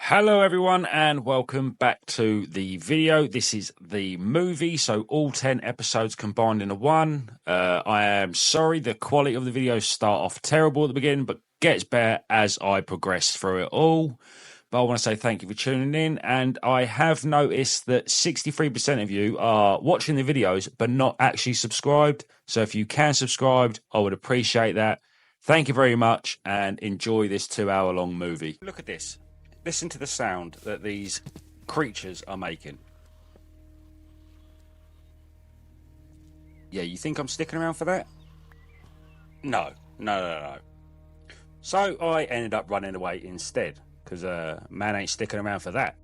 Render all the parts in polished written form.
Hello everyone and welcome back to the video. This is the movie, so all 10 episodes combined into one. I am sorry the quality of the videos start off terrible at the beginning, but gets better as I progress through it all. But I want to say thank you for tuning in, and I have noticed that 63% of you are watching the videos but not actually subscribed. So if you can subscribe, I would appreciate that. Thank you very much and enjoy this 2-hour long movie. Look at this. Listen to the sound that these creatures are making. Yeah, you think I'm sticking around for that? No. So I ended up running away instead, because man ain't sticking around for that.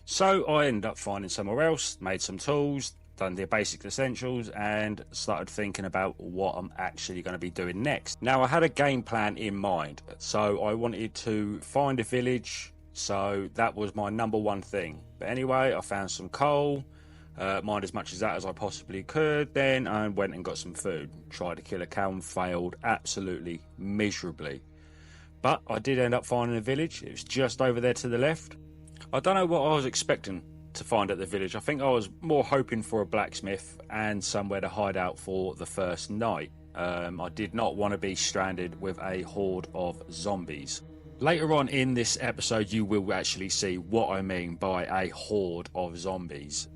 So I ended up finding somewhere else, made some tools, done the basic essentials, and started thinking about what I'm actually going to be doing next. Now, I had a game plan in mind, so I wanted to find a village. So that was my number one thing. But anyway, I found some coal, mined as much of that as I possibly could. Then I went and got some food. Tried to kill a cow and failed absolutely miserably. But I did end up finding a village. It was just over there to the left. I don't know what I was expecting to find at the village. I think I was more hoping for a blacksmith and somewhere to hide out for the first night. I did not want to be stranded with a horde of zombies. Later on in this episode, you will actually see what I mean by a horde of zombies.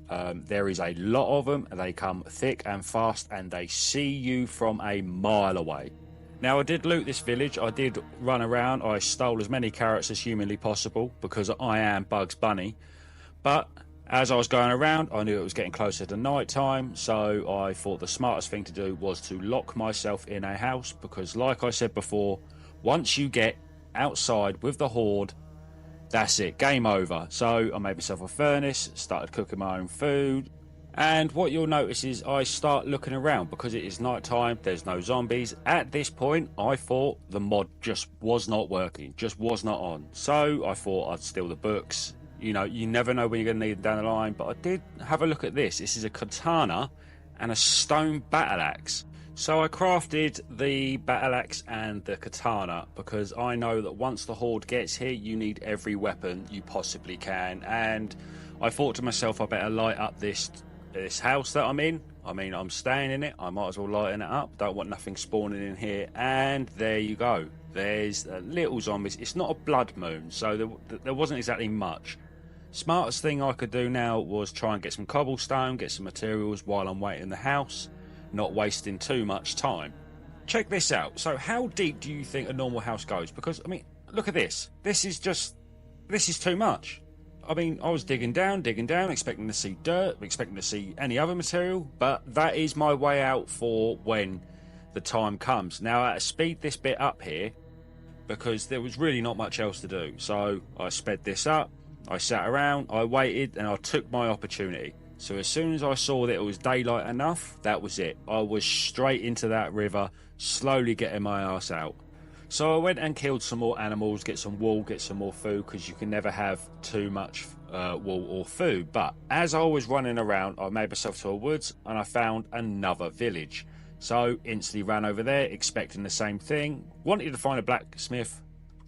There is a lot of them. They come thick and fast, and they see you from a mile away. Now, I did loot this village. I did run around. I stole as many carrots as humanly possible because I am Bugs Bunny. But as I was going around, I knew it was getting closer to night time, so I thought the smartest thing to do was to lock myself in a house because, like I said before, once you get outside with the horde, that's it, game over. So I made myself a furnace, started cooking my own food, and what you'll notice is I start looking around because it is night time, there's no zombies. At this point I thought the mod just was not working, just was not on, so I thought I'd steal the books. You know, you never know when you're going to need them down the line. But I did have a look at this. This is a katana and a stone battle axe. So I crafted the battle axe and the katana because I know that once the horde gets here, you need every weapon you possibly can. And I thought to myself, I better light up this house that I'm in. I mean, I'm staying in it. I might as well lighten it up. Don't want nothing spawning in here. And there you go. There's little zombies. It's not a blood moon, so there wasn't exactly much. Smartest thing I could do now was try and get some cobblestone, get some materials while I'm waiting in the house. Not wasting too much time. Check this out. So how deep do you think a normal house goes? Because, I mean, look at this. This is too much. I mean, I was digging down, expecting to see dirt, expecting to see any other material, but that is my way out for when the time comes. Now, I had to speed this bit up here because there was really not much else to do. So I sped this up, I sat around, I waited, and I took my opportunity. So as soon as I saw that it was daylight enough, that was it. I was straight into that river, slowly getting my ass out. So I went and killed some more animals, get some wool, get some more food, because you can never have too much wool or food. But as I was running around, I made myself to a woods and I found another village. So instantly ran over there, expecting the same thing. Wanted to find a blacksmith,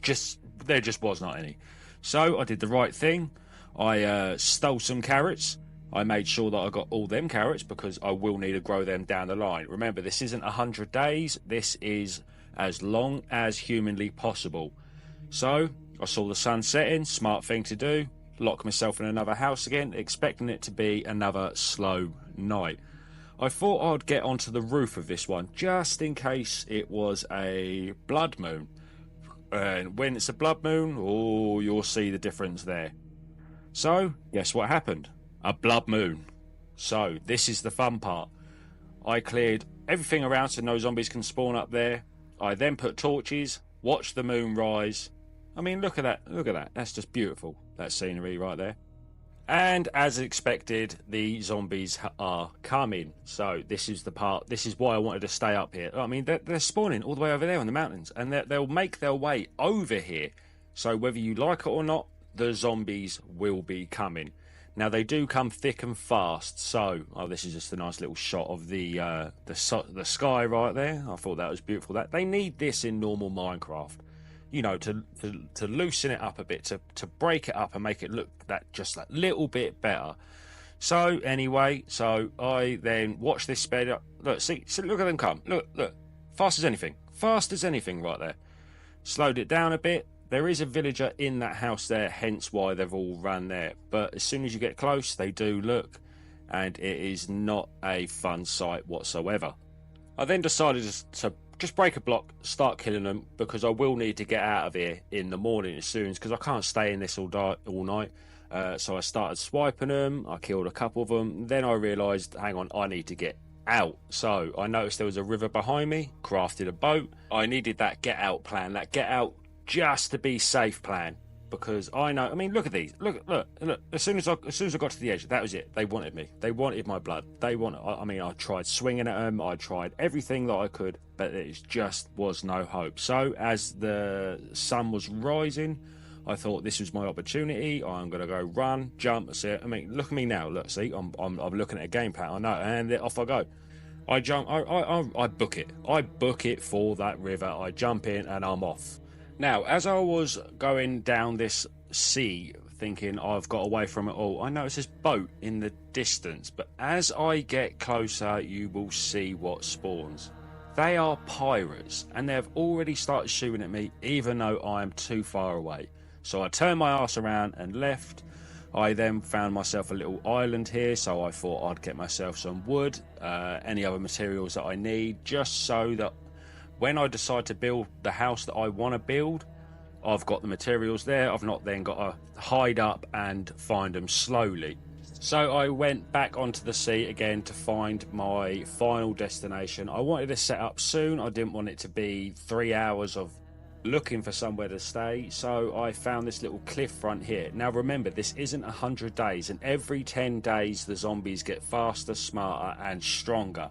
there just was not any. So I did the right thing. I stole some carrots. I made sure that I got all them carrots because I will need to grow them down the line. Remember, this isn't 100 days. This is as long as humanly possible. So I saw the sun setting. Smart thing to do. Lock myself in another house again, expecting it to be another slow night. I thought I'd get onto the roof of this one just in case it was a blood moon. And when it's a blood moon, oh, you'll see the difference there. So guess what happened? A blood moon. So this is the fun part. I cleared everything around so no zombies can spawn up there. I then put torches, watched the moon rise. I mean, look at that. That's just beautiful, that scenery right there. And as expected, the zombies are coming. So this is the part, this is why I wanted to stay up here. I mean, they're spawning all the way over there in the mountains, and they'll make their way over here. So whether you like it or not, the zombies will be coming. Now, they do come thick and fast, so this is just a nice little shot of the sky right there. I thought that was beautiful. That they need this in normal Minecraft. to loosen it up a bit, to break it up and make it look that little bit better. So anyway, I then watched this sped up. Look, see, look at them come. Look, fast as anything right there. Slowed it down a bit. There is a villager in that house there, hence why they've all run there. But as soon as you get close, they do look, and it is not a fun sight whatsoever. I then decided to just break a block, start killing them, because I will need to get out of here in the morning as soon, because I can't stay in this all night. So I started swiping them. I killed a couple of them. Then I realised, hang on, I need to get out. So I noticed there was a river behind me, crafted a boat. I needed that get out plan, that get out just to be safe plan, because I know, I mean, look at these, look, as soon as I got to the edge, that was it. They wanted me, they wanted my blood, I tried swinging at them, I tried everything that I could, but it just was no hope. So as the sun was rising, I thought this was my opportunity. I'm going to go run, jump. See, I mean, look at me now. Look, see, I'm looking at a game plan. I know, and off I go. I jump. I book it. I book it for that river. I jump in and I'm off. Now, as I was going down this sea, thinking I've got away from it all, I noticed this boat in the distance. But as I get closer, you will see what spawns. They are pirates, and they've already started shooting at me, even though I am too far away. So I turned my ass around and left. I then found myself a little island here, so I thought I'd get myself some wood, any other materials that I need, just so that when I decide to build the house that I want to build, I've got the materials there. I've not then got to hide up and find them slowly. So I went back onto the sea again to find my final destination. I wanted to set up soon. I didn't want it to be 3 hours of looking for somewhere to stay. So I found this little cliff front here. Now remember, this isn't 100 days, and every 10 days the zombies get faster, smarter and stronger.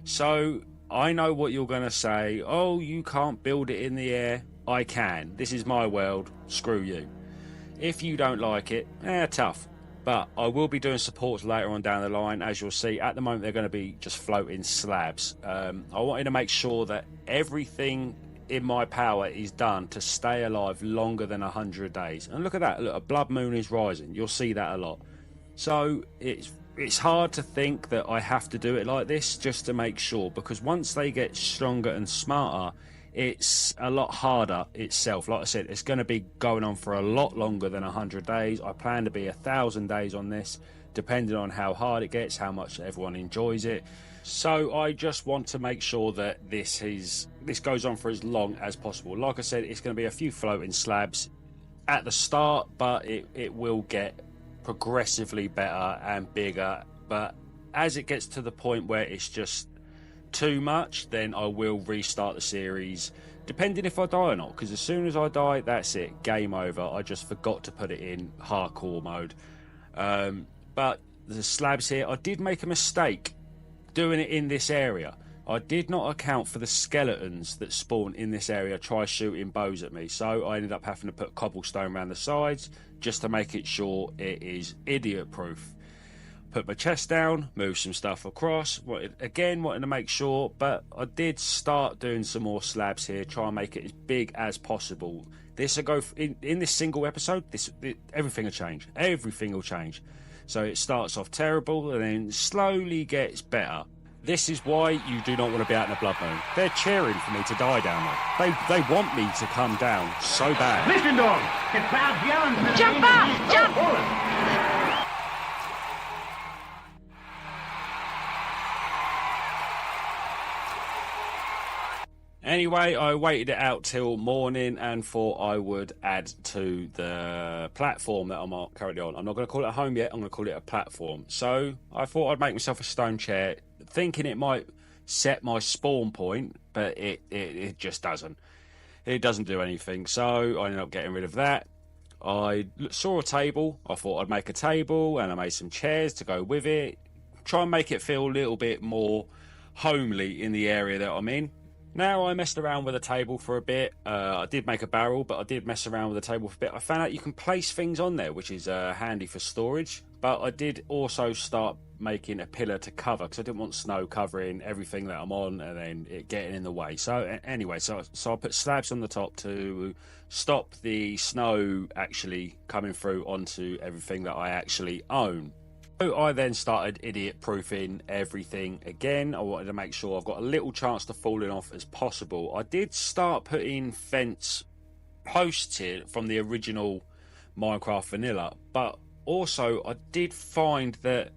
So I know what you're going to say. Oh, you can't build it in the air. I can. This is my world. Screw you. If you don't like it, tough. But I will be doing supports later on down the line. As you'll see, at the moment they're going to be just floating slabs. I wanted to make sure that everything in my power is done to stay alive longer than 100 days. And look at that. Look, a blood moon is rising. You'll see that a lot. So it's hard to think that I have to do it like this just to make sure, because once they get stronger and smarter, it's a lot harder itself. Like I said, it's going to be going on for a lot longer than 100 days. I plan to be 1,000 days on this, depending on how hard it gets, how much everyone enjoys it. So I just want to make sure that this goes on for as long as possible. Like I said, it's going to be a few floating slabs at the start, but it will get progressively better and bigger. But as it gets to the point where it's just too much, then I will restart the series, depending if I die or not, because as soon as I die, that's it, game over. I just forgot to put it in hardcore mode. But the slabs here, I did make a mistake doing it in this area. I did not account for the skeletons that spawn in this area, try shooting bows at me, so I ended up having to put cobblestone around the sides just to make it sure it is idiot proof. Put my chest down, move some stuff across, wanted to make sure, but I did start doing some more slabs here, try and make it as big as possible. This will go in this single episode, everything will change. So it starts off terrible and then slowly gets better. This is why you do not want to be out in a blood moon. They're cheering for me to die down there. They want me to come down so bad. Listen, dog. The crowd's yelling for Jump up! Jump! Anyway, I waited it out till morning and thought I would add to the platform that I'm currently on. I'm not going to call it a home yet, I'm going to call it a platform. So I thought I'd make myself a stone chair, thinking it might set my spawn point, but it just doesn't. It doesn't do anything, so I ended up getting rid of that. I saw a table, I thought I'd make a table, and I made some chairs to go with it. Try and make it feel a little bit more homely in the area that I'm in. Now, I messed around with a table for a bit. I did make a barrel, but I did mess around with the table for a bit. I found out you can place things on there, which is handy for storage. But I did also start making a pillar to cover because I didn't want snow covering everything that I'm on and then it getting in the way. So anyway, so I put slabs on the top to stop the snow actually coming through onto everything that I actually own. So I then started idiot proofing everything again. I wanted to make sure I've got a little chance to falling off as possible. I did start putting fence posts here from the original Minecraft vanilla, but also I did find that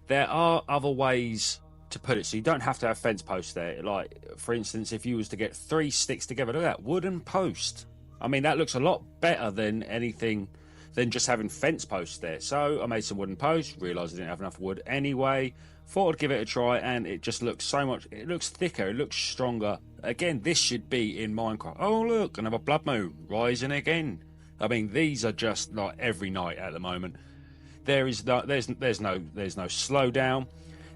there are other ways to put it, so you don't have to have fence posts there. Like, for instance, if you was to get 3 sticks together, look at that wooden post. I mean, that looks a lot better than anything than just having fence posts there. So I made some wooden posts, realised I didn't have enough wood anyway, thought I'd give it a try, and it just looks so much, it looks thicker, it looks stronger. Again, this should be in Minecraft. Oh look, another blood moon rising again. I mean, these are just like every night at the moment. There's no slowdown.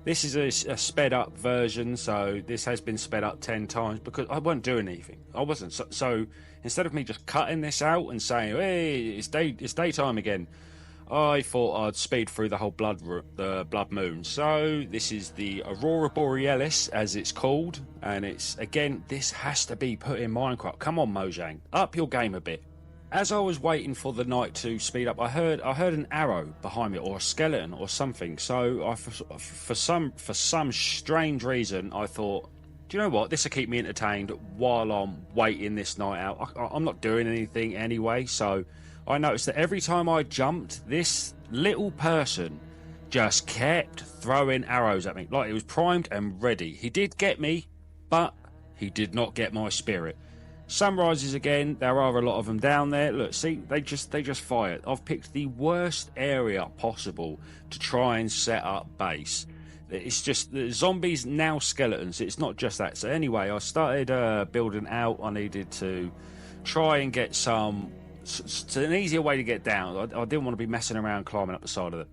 This is a sped up version, so this has been sped up 10 times because I wasn't doing anything. I wasn't. So instead of me just cutting this out and saying, hey, it's daytime again, I thought I'd speed through the whole blood moon. So this is the Aurora Borealis, as it's called, and it's, again, this has to be put in Minecraft. Come on, Mojang, up your game a bit. As I was waiting for the night to speed up, I heard an arrow behind me, or a skeleton, or something. So for some strange reason, I thought, do you know what? This will keep me entertained while I'm waiting this night out. I'm not doing anything anyway, so I noticed that every time I jumped, this little person just kept throwing arrows at me, like he was primed and ready. He did get me, but he did not get my spirit. Sunrises again, there are a lot of them down there. Look, see, they just fire. I've picked the worst area possible to try and set up base. It's just the zombies, now skeletons. It's not just that. So anyway, I started building out. I needed to try and get an easier way to get down. I didn't want to be messing around climbing up the side of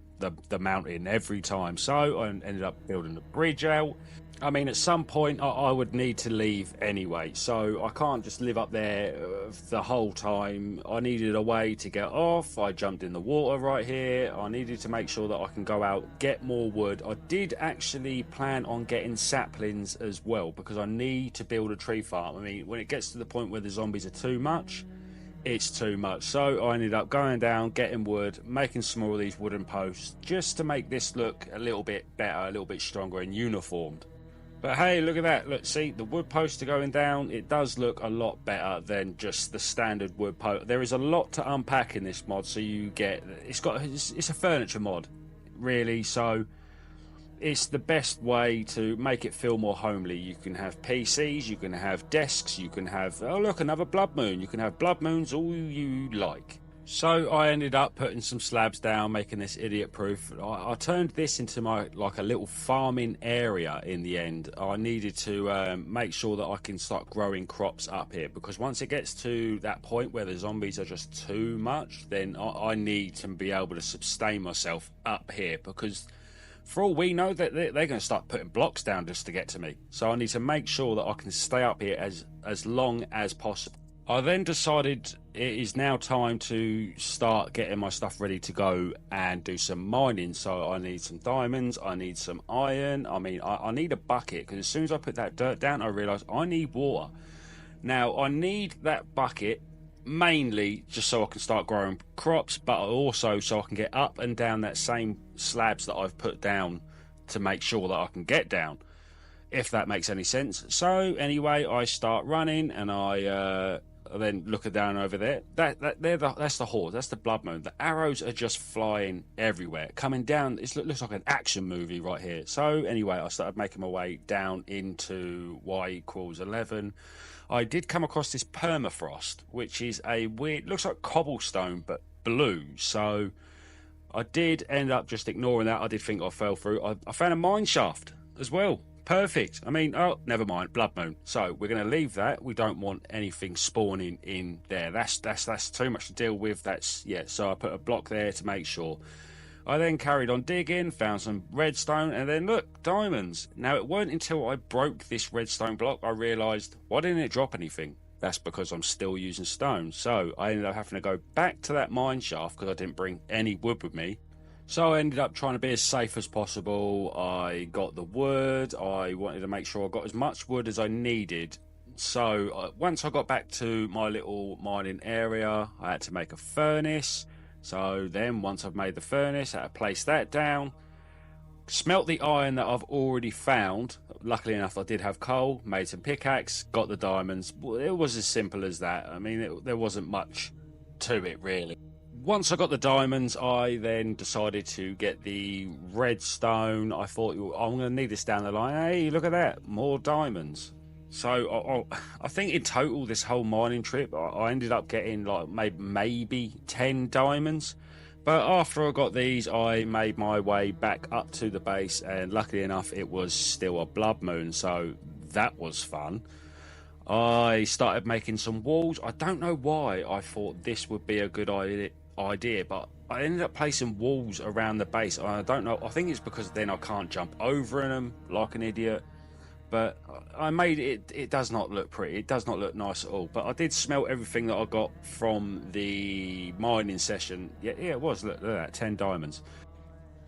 the mountain every time. So I ended up building the bridge out. I mean, at some point, I would need to leave anyway, so I can't just live up there the whole time. I needed a way to get off. I jumped in the water right here. I needed to make sure that I can go out, get more wood. I did actually plan on getting saplings as well, because I need to build a tree farm. I mean, when it gets to the point where the zombies are too much, it's too much. So I ended up going down, getting wood, making some more of these wooden posts, just to make this look a little bit better, a little bit stronger and uniformed. But hey, look at that. Look, see, the wood posts are going down. It does look a lot better than just the standard wood post. There is a lot to unpack in this mod, so you get... It's a furniture mod, really, so it's the best way to make it feel more homely. You can have PCs, you can have desks, you can have... Oh, look, another blood moon. You can have blood moons all you like. So I ended up putting some slabs down, making this idiot proof. I turned this into my a little farming area in the end. I needed to make sure that I can start growing crops up here, because once it gets to that point where the zombies are just too much, then I need to be able to sustain myself up here, because for all we know that they're going to start putting blocks down just to get to me. So I need to make sure that I can stay up here as long as possible. I then decided it is now time to start getting my stuff ready to go and do some mining. So I need some diamonds, I need some iron. I mean, I need a bucket, because as soon as I put that dirt down, I realised I need water. Now, I need that bucket mainly just so I can start growing crops, but also so I can get up and down that same slabs that I've put down to make sure that I can get down, if that makes any sense. So anyway, I start running, and I then look down over there. That's the horde. That's the blood moon. The arrows are just flying everywhere, coming down. It looks like an action movie right here. So anyway, I started making my way down into y=11. I did come across this permafrost, which is a weird, looks like cobblestone but blue. So I did end up just ignoring that. I did think I fell through. I found a mine shaft as well. Perfect. I mean, oh, never mind, blood moon. So we're going to leave that. We don't want anything spawning in there. That's too much to deal with. So I put a block there to make sure. I then carried on digging, found some redstone, and then look, diamonds. Now, it weren't until I broke this redstone block I realised, why didn't it drop anything? That's because I'm still using stone. So I ended up having to go back to that mine shaft, because I didn't bring any wood with me, So I ended up trying to be as safe as possible. I got the wood. I wanted to make sure I got as much wood as I needed. So once I got back to my little mining area, I had to make a furnace. So then once I've made the furnace, I had to place that down. Smelt the iron that I've already found. Luckily enough, I did have coal. Made some pickaxe, got the diamonds. It was as simple as that. I mean, there wasn't much to it, really. Once I got the diamonds, I then decided to get the redstone. I thought, I'm going to need this down the line. Hey, look at that, more diamonds. So I think in total, this whole mining trip, I ended up getting like maybe 10 diamonds. But after I got these, I made my way back up to the base, and luckily enough, it was still a blood moon, so that was fun. I started making some walls. I don't know why I thought this would be a good idea, but I ended up placing walls around the base. I don't know, I think it's because then I can't jump over them like an idiot. But I made it, it does not look pretty, it does not look nice at all. But I did smelt everything that I got from the mining session. Yeah, it was, look at that, 10 diamonds.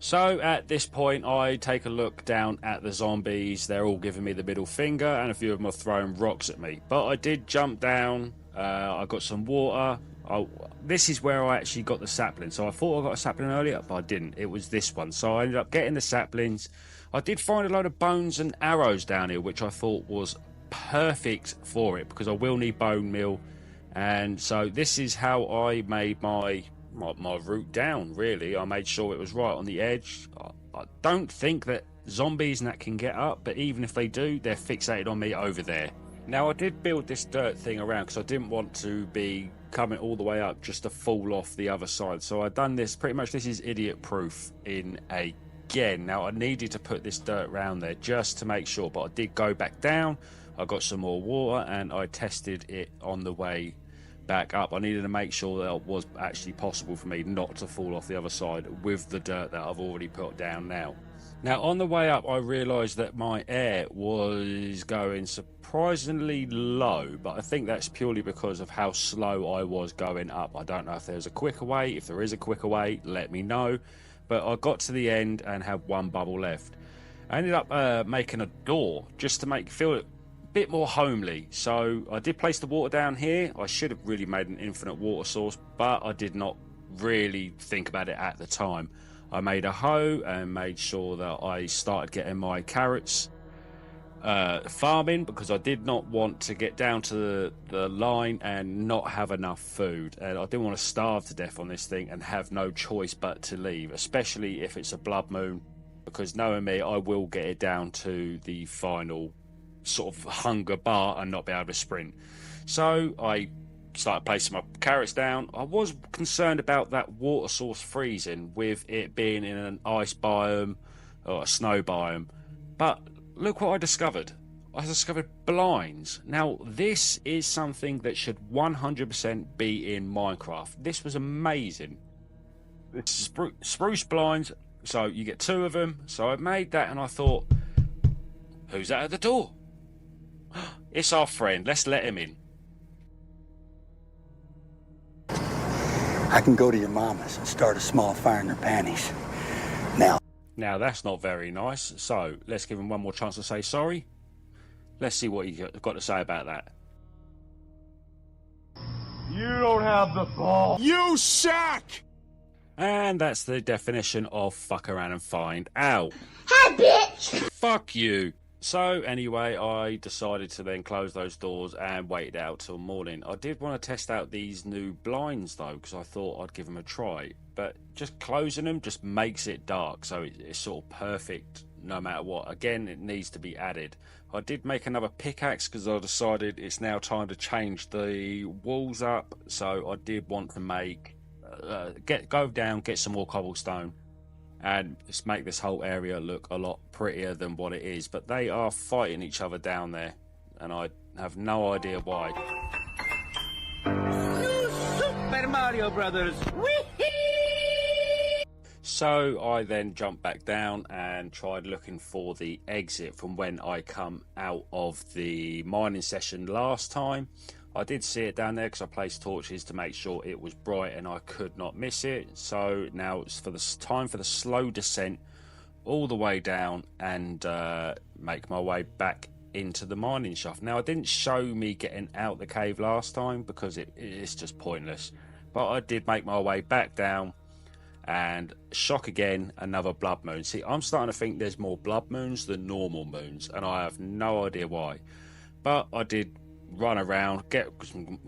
So at this point, I take a look down at the zombies. They're all giving me the middle finger, and a few of them are throwing rocks at me. But I did jump down, I got some water. This is where I actually got the sapling. So I thought I got a sapling earlier, but I didn't. It was this one. So I ended up getting the saplings. I did find a load of bones and arrows down here, which I thought was perfect for it, because I will need bone meal. And so this is how I made my route down, really. I made sure it was right on the edge. I don't think that zombies and that can get up, but even if they do, they're fixated on me over there. Now, I did build this dirt thing around because I didn't want to be coming all the way up just to fall off the other side. So I've done this, pretty much this is idiot proof in again. Now, I needed to put this dirt around there just to make sure, but I did go back down. I got some more water and I tested it on the way back up. I needed to make sure that it was actually possible for me not to fall off the other side with the dirt that I've already put down now. Now, on the way up, I realised that my air was going surprisingly low, but I think that's purely because of how slow I was going up. I don't know if there's a quicker way. If there is a quicker way, let me know. But I got to the end and had one bubble left. I ended up making a door just to feel it a bit more homely. So I did place the water down here. I should have really made an infinite water source, but I did not really think about it at the time. I made a hoe and made sure that I started getting my carrots farming, because I did not want to get down to the line and not have enough food, and I didn't want to starve to death on this thing and have no choice but to leave, especially if it's a blood moon, because knowing me, I will get it down to the final sort of hunger bar and not be able to sprint. So I started placing my carrots down. I was concerned about that water source freezing with it being in an ice biome or a snow biome, but look what I discovered. I discovered blinds. Now, this is something that should 100% be in Minecraft. This was amazing. It's spruce blinds, so you get 2 of them. So I made that and I thought, who's that at the door? It's our friend. Let's let him in. I can go to your mama's and start a small fire in her panties. Now, that's not very nice. So let's give him one more chance to say sorry. Let's see what you got to say about that. You don't have the ball. You suck! And that's the definition of fuck around and find out. Hi, bitch! Fuck you. So anyway, I decided to then close those doors and wait it out till morning. I did want to test out these new blinds though, because I thought I'd give them a try. But just closing them just makes it dark, so it's sort of perfect no matter what. Again, it needs to be added. I did make another pickaxe because I decided it's now time to change the walls up. So I did want to make go down, get some more cobblestone, and just make this whole area look a lot prettier than what it is. But they are fighting each other down there, and I have no idea why. Super Mario Brothers. So I then jumped back down and tried looking for the exit from when I come out of the mining session last time. I did see it down there because I placed torches to make sure it was bright and I could not miss it. So now it's for the time for the slow descent all the way down and make my way back into the mining shaft. Now I didn't show me getting out the cave last time because it's just pointless, but I did make my way back down and shock again, another blood moon. See, I'm starting to think there's more blood moons than normal moons and I have no idea why, but I did run around, get some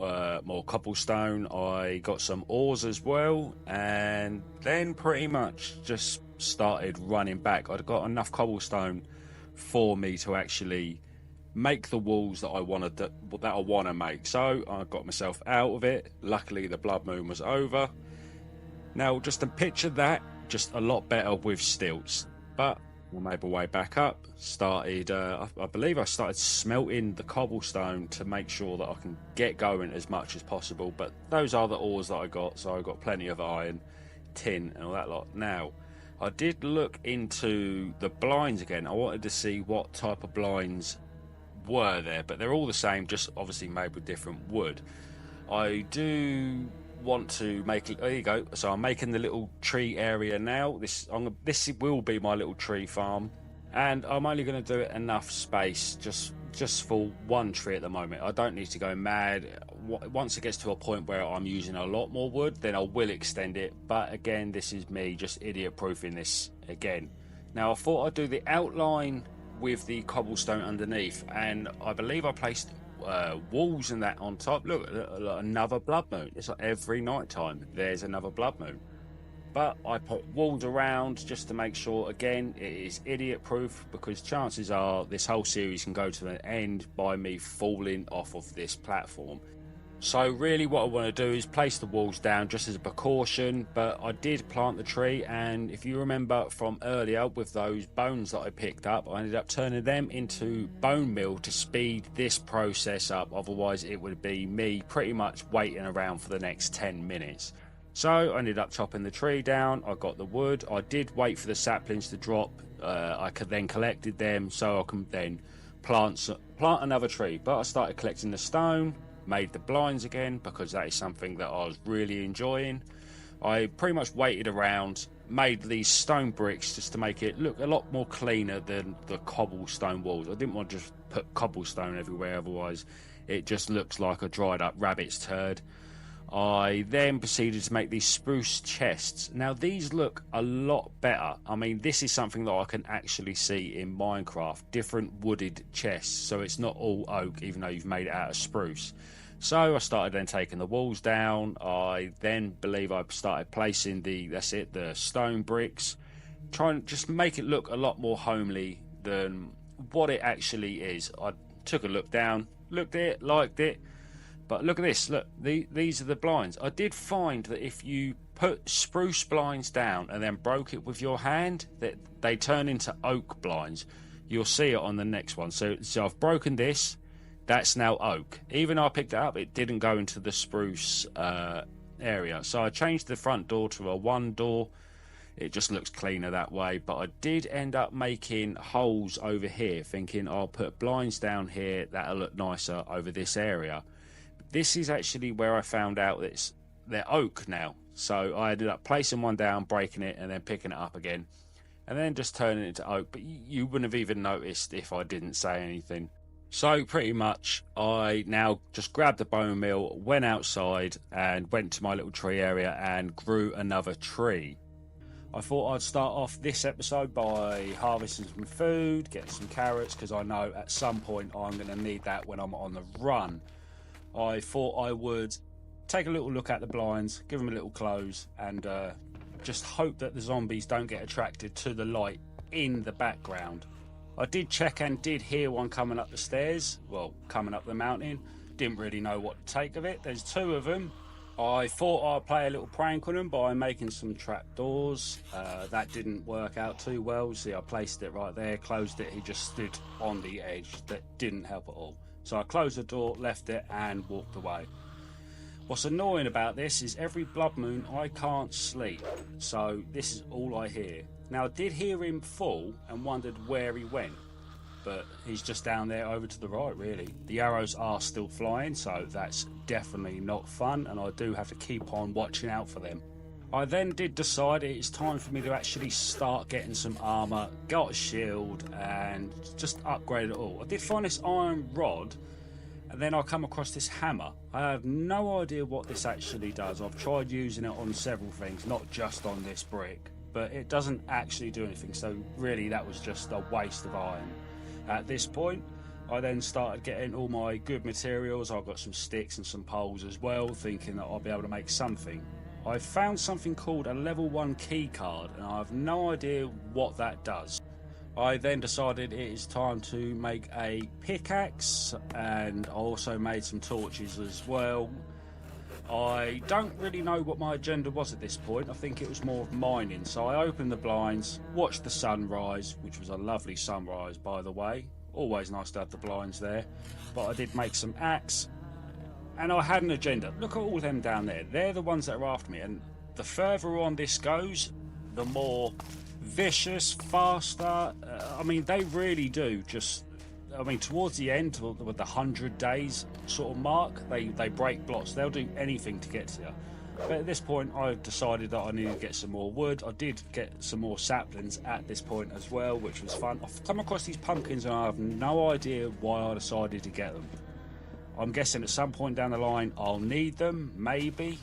more cobblestone. I got some ores as well, and then pretty much just started running back. I'd got enough cobblestone for me to actually make the walls that I wanted that I want to make. So I got myself out of it. Luckily the blood moon was over. Now just to picture that, just a lot better with stilts. But we made my way back up, started I believe I started smelting the cobblestone to make sure that I can get going as much as possible. But those are the ores that I got, so I got plenty of iron, tin and all that lot. Now I did look into the blinds again. I wanted to see what type of blinds were there, but they're all the same, just obviously made with different wood. I do want to make it. There you go. So I'm making the little tree area now. This will be my little tree farm, and I'm only going to do it enough space just for one tree at the moment. I don't need to go mad. Once it gets to a point where I'm using a lot more wood, then I will extend it. But again, this is me just idiot proofing this again. Now I thought I'd do the outline with the cobblestone underneath, and I believe I placed walls and that on top. Look, another blood moon. It's like every night time there's another blood moon, but I put walls around just to make sure. Again, it is idiot proof because chances are this whole series can go to an end by me falling off of this platform. So really what I want to do is place the walls down just as a precaution, but I did plant the tree, and if you remember from earlier with those bones that I picked up, I ended up turning them into bone meal to speed this process up. Otherwise it would be me pretty much waiting around for the next 10 minutes. So I ended up chopping the tree down. I got the wood. I did wait for the saplings to drop. I could then collected them so I can then plant another tree, but I started collecting the stone, made the blinds again because that is something that I was really enjoying. I pretty much waited around, made these stone bricks just to make it look a lot more cleaner than the cobblestone walls. I didn't want to just put cobblestone everywhere, otherwise it just looks like a dried up rabbit's turd. I then proceeded to make these spruce chests. Now these look a lot better. I mean, this is something that I can actually see in Minecraft, different wooded chests, so it's not all oak even though you've made it out of spruce. So I started then taking the walls down. I then believe I started placing the stone bricks, trying to just make it look a lot more homely than what it actually is. I took a look down, looked at it, liked it. But look at this, look, these are the blinds. I did find that if you put spruce blinds down and then broke it with your hand, that they turn into oak blinds. You'll see it on the next one. So I've broken this, that's now oak. Even though I picked it up, it didn't go into the spruce area. So I changed the front door to a one door. It just looks cleaner that way. But I did end up making holes over here, thinking I'll put blinds down here that'll look nicer over this area. This is actually where I found out that they're oak now. So I ended up placing one down, breaking it, and then picking it up again. And then just turning it into oak. But you wouldn't have even noticed if I didn't say anything. So pretty much I now just grabbed the bone meal, went outside, and went to my little tree area and grew another tree. I thought I'd start off this episode by harvesting some food, getting some carrots, because I know at some point I'm going to need that when I'm on the run. I thought I would take a little look at the blinds, give them a little close, and just hope that the zombies don't get attracted to the light in the background. I did check and did hear one coming up the stairs, well, coming up the mountain. Didn't really know what to take of it. There's two of them. I thought I'd play a little prank on him by making some trapdoors. That didn't work out too well. See, I placed it right there, closed it, he just stood on the edge. That didn't help at all. So I closed the door, left it, and walked away. What's annoying about this is every blood moon I can't sleep, so this is all I hear. Now I did hear him fall and wondered where he went. but he's just down there over to the right, really. The arrows are still flying, so that's definitely not fun, and I do have to keep on watching out for them. I then did decide it is time for me to actually start getting some armour, got a shield, and just upgrade it all. I did find this iron rod, and then I come across this hammer. I have no idea what this actually does. I've tried using it on several things, not just on this brick, but it doesn't actually do anything, so really that was just a waste of iron. At this point, I then started getting all my good materials. I got some sticks and some poles as well, thinking that I'll be able to make something. I found something called a level 1 key card, and I have no idea what that does. I then decided it is time to make a pickaxe, and I also made some torches as well. I don't really know what my agenda was at this point. I think it was more of mining. So I opened the blinds, watched the sunrise, which was a lovely sunrise, by the way. Always nice to have the blinds there. But I did make some axe, and I had an agenda. Look at all them down there. They're the ones that are after me. And the further on this goes, the more vicious, faster. I mean, they really do just... I mean, towards the end, with the 100 days sort of mark, they break blocks. They'll do anything to get to you. But at this point, I decided that I needed to get some more wood. I did get some more saplings at this point as well, which was fun. I've come across these pumpkins and I have no idea why I decided to get them. I'm guessing at some point down the line I'll need them, maybe.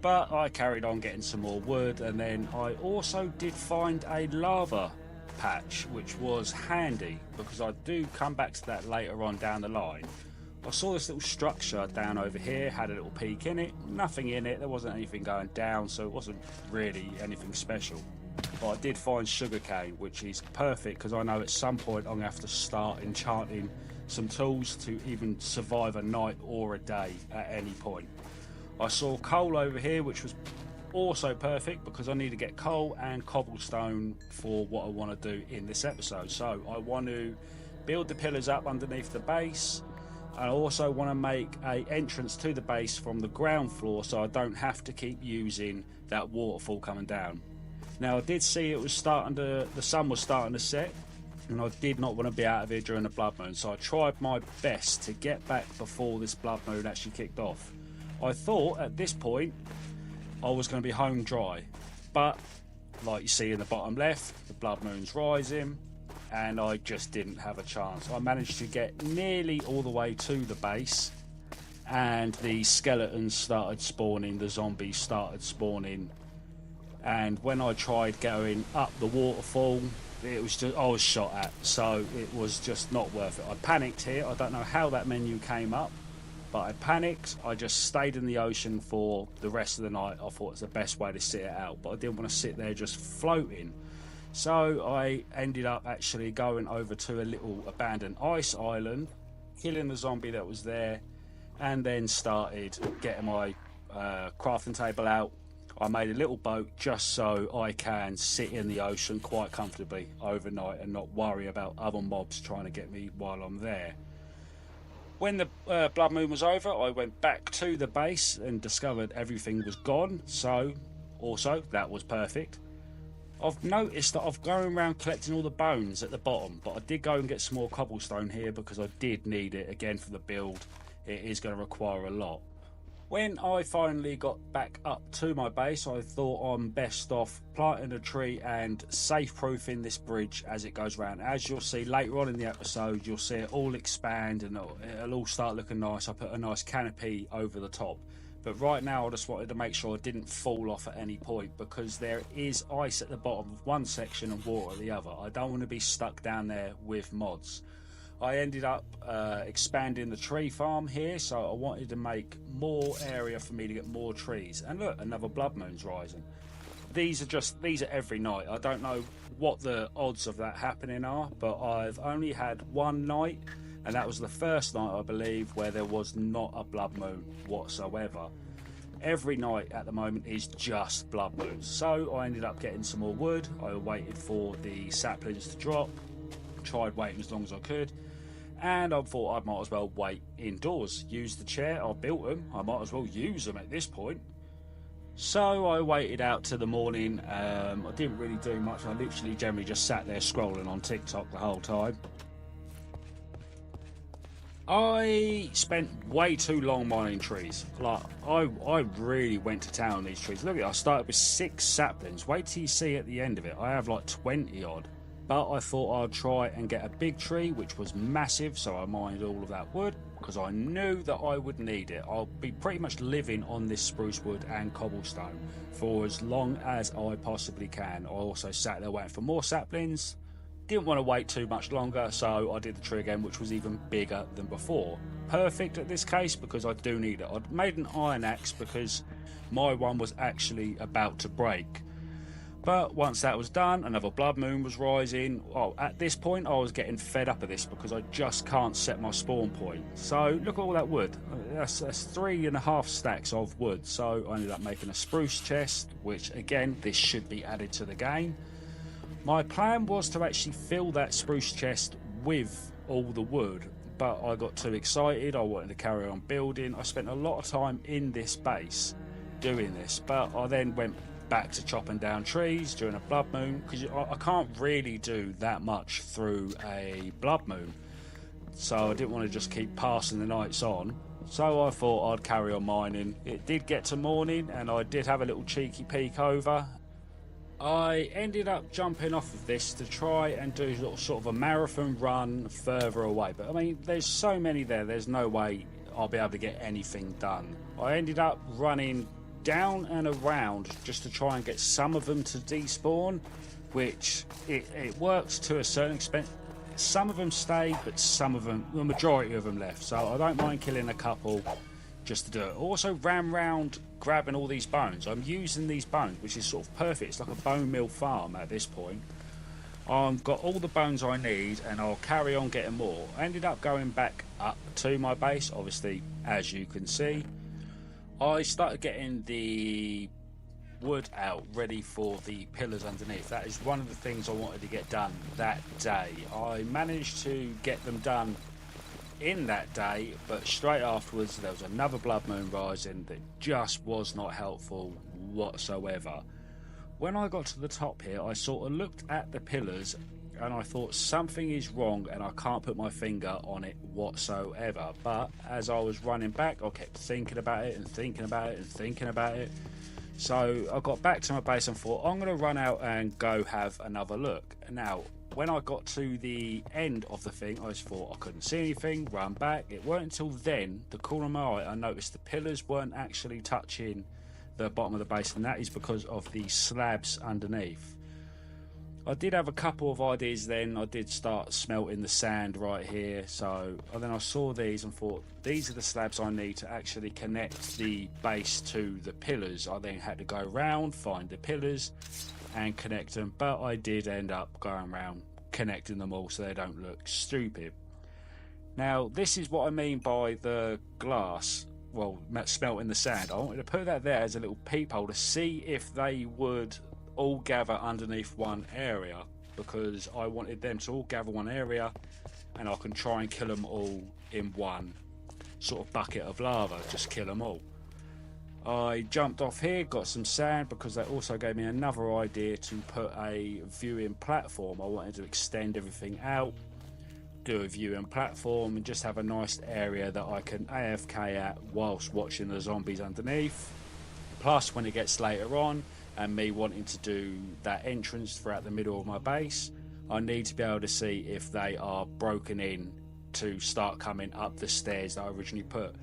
But I carried on getting some more wood, and then I also did find a lava patch, which was handy because I do come back to that later on down the line. I saw this little structure down over here, had a little peek in it, nothing in it, there wasn't anything going down, so it wasn't really anything special. But I did find sugarcane, which is perfect because I know at some point I'm going to have to start enchanting some tools to even survive a night or a day at any point. I saw coal over here, which was also perfect because I need to get coal and cobblestone for what I want to do in this episode. So I want to build the pillars up underneath the base. I also want to make an entrance to the base from the ground floor so I don't have to keep using that waterfall coming down. Now I did see it was the sun was starting to set, and I did not want to be out of here during the blood moon, so I tried my best to get back before this blood moon actually kicked off. I thought at this point I was going to be home dry, but like you see in the bottom left, the blood moon's rising, and I just didn't have a chance. I managed to get nearly all the way to the base, and the skeletons started spawning, the zombies started spawning, and when I tried going up the waterfall, it was just, I was shot at, so it was just not worth it. I panicked here. I don't know how that menu came up, but I panicked. I just stayed in the ocean for the rest of the night. I thought it was the best way to sit it out, but I didn't want to sit there just floating. So I ended up actually going over to a little abandoned ice island, killing the zombie that was there, and then started getting my crafting table out. I made a little boat just so I can sit in the ocean quite comfortably overnight and not worry about other mobs trying to get me while I'm there. When the blood moon was over, I went back to the base and discovered everything was gone, so also that was perfect. I've noticed that I've gone around collecting all the bones at the bottom, but I did go and get some more cobblestone here because I did need it again for the build. It is going to require a lot. When I finally got back up to my base, I thought I'm best off planting a tree and safe-proofing this bridge as it goes around. As you'll see later on in the episode, you'll see it all expand and it'll all start looking nice. I put a nice canopy over the top. But right now I just wanted to make sure I didn't fall off at any point because there is ice at the bottom of one section and water at the other. I don't want to be stuck down there with mods. I ended up expanding the tree farm here, so I wanted to make more area for me to get more trees. And look, another blood moon's rising. These are every night. I don't know what the odds of that happening are, but I've only had one night, and that was the first night, I believe, where there was not a blood moon whatsoever. Every night at the moment is just blood moons. So I ended up getting some more wood. I waited for the saplings to drop, tried waiting as long as I could, and I thought I might as well wait indoors. Use the chair, I built them, I might as well use them at this point. So I waited out to the morning. I didn't really do much. I literally generally just sat there scrolling on TikTok the whole time. I spent way too long mining trees. Like, I really went to town on these trees. Look at it, I started with 6 saplings. Wait till you see at the end of it, I have like 20 odd. But I thought I'd try and get a big tree, which was massive, so I mined all of that wood, because I knew that I would need it. I'll be pretty much living on this spruce wood and cobblestone for as long as I possibly can. I also sat there waiting for more saplings. Didn't want to wait too much longer, so I did the tree again, which was even bigger than before. Perfect at this case because I do need it. I'd made an iron axe because my one was actually about to break. But once that was done, another blood moon was rising. Well, at this point I was getting fed up of this because I just can't set my spawn point. So look at all that wood. That's 3.5 stacks of wood. So I ended up making a spruce chest, which again, this should be added to the game. My plan was to actually fill that spruce chest with all the wood, but I got too excited. I wanted to carry on building. I spent a lot of time in this base doing this, but I then went back to chopping down trees during a blood moon, because I can't really do that much through a blood moon, so I didn't want to just keep passing the nights on. So I thought I'd carry on mining. It did get to morning and I did have a little cheeky peek over. I ended up jumping off of this to try and do sort of a marathon run further away, but I mean there's so many there's no way I'll be able to get anything done. I ended up running down and around just to try and get some of them to despawn, which it works to a certain extent. Some of them stayed, but some of them, the majority of them left, so I don't mind killing a couple just to do it. Also ran round grabbing all these bones. I'm using these bones, which is sort of perfect. It's like a bone meal farm at this point. I've got all the bones I need and I'll carry on getting more. I ended up going back up to my base, obviously, as you can see. I started getting the wood out ready for the pillars underneath. That is one of the things I wanted to get done that day. I managed to get them done in that day, but straight afterwards there was another blood moon rising that just was not helpful whatsoever. When I got to the top here, I sort of looked at the pillars and I thought something is wrong and I can't put my finger on it whatsoever. But as I was running back, I kept thinking about it and thinking about it and thinking about it. So I got back to my base and thought, I'm going to run out and go have another look. Now, when I got to the end of the thing, I just thought I couldn't see anything, run back. It weren't until then, the corner of my eye, I noticed the pillars weren't actually touching the bottom of the base, and that is because of the slabs underneath. I did have a couple of ideas then. I did start smelting the sand right here, so and then I saw these and thought these are the slabs I need to actually connect the base to the pillars. I then had to go around, find the pillars and connect them, but I did end up going around connecting them all so they don't look stupid. Now this is what I mean by the glass, well, smelting the sand. I wanted to put that there as a little peephole to see if they would all gather underneath one area, because I wanted them to all gather one area and I can try and kill them all in one sort of bucket of lava, just kill them all. I jumped off here, got some sand, because that also gave me another idea to put a viewing platform. I wanted to extend everything out, do a viewing platform and just have a nice area that I can AFK at whilst watching the zombies underneath. Plus when it gets later on and me wanting to do that entrance throughout the middle of my base, I need to be able to see if they are broken in to start coming up the stairs that I originally put.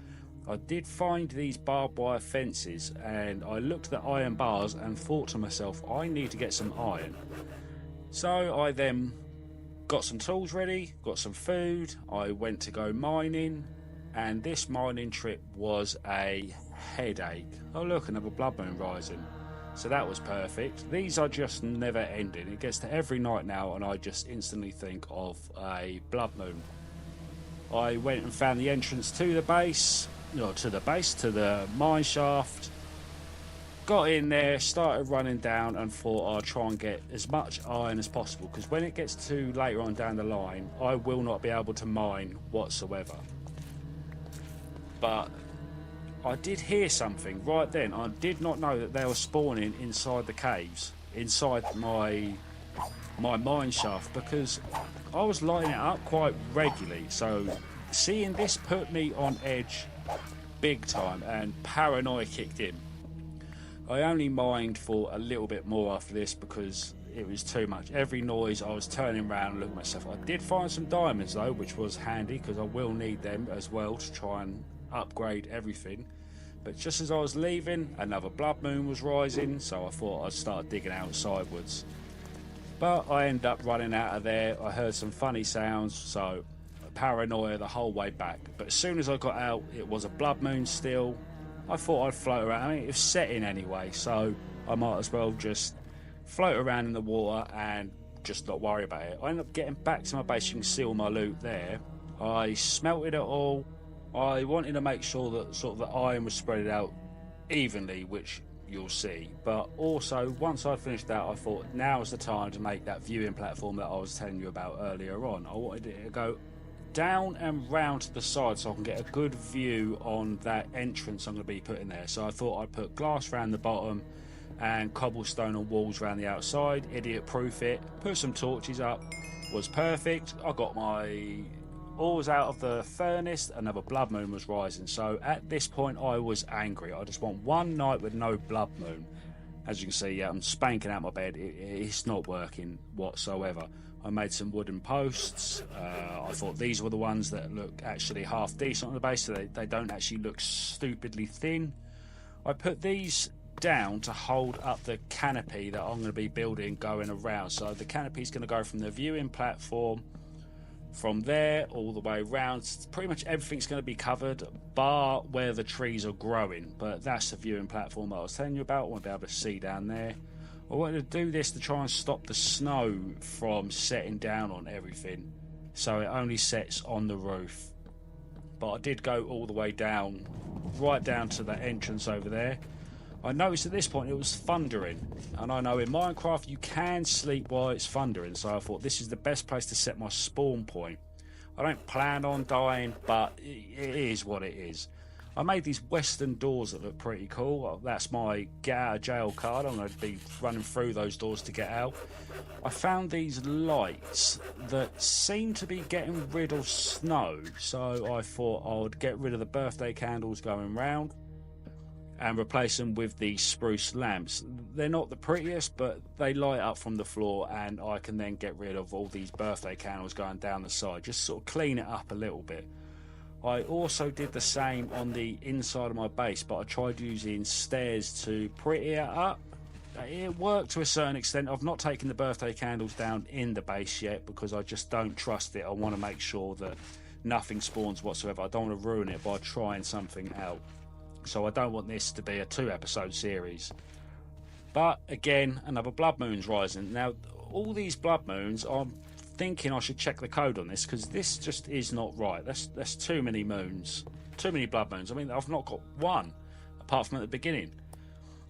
I did find these barbed wire fences and I looked at the iron bars and thought to myself, I need to get some iron. So I then got some tools ready, got some food, I went to go mining, and this mining trip was a headache. Oh look, another blood moon rising. So that was perfect. These are just never ending. It gets to every night now and I just instantly think of a blood moon. I went and found the entrance to the base, to the mine shaft, got in there, started running down and thought I'd try and get as much iron as possible, because when it gets to later on down the line I will not be able to mine whatsoever. But I did hear something right then. I did not know that they were spawning inside the caves, inside my mine shaft, because I was lighting it up quite regularly, so seeing this put me on edge big time, and paranoia kicked in. I only mined for a little bit more after this because it was too much. Every noise, I was turning around and looking at myself. I did find some diamonds though, which was handy because I will need them as well to try and upgrade everything. But just as I was leaving, another blood moon was rising, so I thought I'd start digging out sidewards. But I ended up running out of there. I heard some funny sounds, so paranoia the whole way back. But as soon as I got out, it was a blood moon still. I thought I'd float around. I mean, it was setting anyway, so I might as well just float around in the water and just not worry about it. I ended up getting back to my base. You can see all my loot there. I smelted it all. I wanted to make sure that sort of the iron was spread out evenly, which you'll see. But also, once I finished that, I thought now is the time to make that viewing platform that I was telling you about earlier on. I wanted it to go down and round to the side so I can get a good view on that entrance I'm going to be putting there. So I thought I'd put glass around the bottom and cobblestone and walls around the outside, idiot proof it, put some torches up, was perfect. I got my ores out of the furnace, another blood moon was rising. So at this point I was angry. I just want one night with no blood moon. As you can see, I'm spanking out my bed. It's not working whatsoever. I made some wooden posts. I thought these were the ones that look actually half decent on the base, so they don't actually look stupidly thin. I put these down to hold up the canopy that I'm going to be building going around. So the canopy is going to go from the viewing platform from there all the way around. Pretty much everything's going to be covered bar where the trees are growing, but that's the viewing platform that I was telling you about. I want to be able to see down there. I wanted to do this to try and stop the snow from setting down on everything, so it only sets on the roof. But I did go all the way down, right down to the entrance over there. I noticed at this point it was thundering, and I know in Minecraft you can sleep while it's thundering, so I thought this is the best place to set my spawn point. I don't plan on dying, but it is what it is. I made these western doors that look pretty cool. That's my get out of jail card. I'm going to be running through those doors to get out. I found these lights that seem to be getting rid of snow, so I thought I would get rid of the birthday candles going round and replace them with the spruce lamps. They're not the prettiest, but they light up from the floor, and I can then get rid of all these birthday candles going down the side, just sort of clean it up a little bit. I also did the same on the inside of my base, but I tried using stairs to pretty it up. It worked to a certain extent. I've not taken the birthday candles down in the base yet because I just don't trust it. I want to make sure that nothing spawns whatsoever. I don't want to ruin it by trying something out. So I don't want this to be a 2-episode series. But again, another blood moon's rising. Now, all these blood moons, I'm thinking I should check the code on this because this just is not right. That's too many moons, too many blood moons. I mean, I've not got one apart from at the beginning.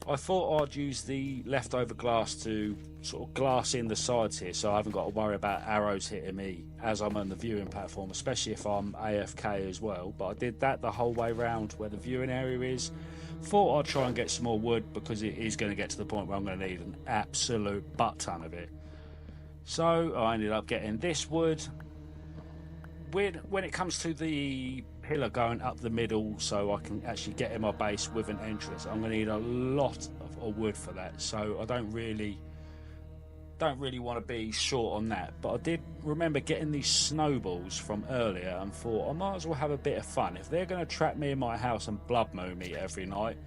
I thought I'd use the leftover glass to sort of glass in the sides here, so I haven't got to worry about arrows hitting me as I'm on the viewing platform, especially if I'm AFK as well. But I did that the whole way around where the viewing area is. Thought I'd try and get some more wood because it is going to get to the point where I'm going to need an absolute butt ton of it. So I ended up getting this wood. When it comes to the pillar going up the middle so I can actually get in my base with an entrance, I'm going to need a lot of wood for that. So I don't really want to be short on that. But I did remember getting these snowballs from earlier and thought I might as well have a bit of fun. If they're going to trap me in my house and blood moon me every night,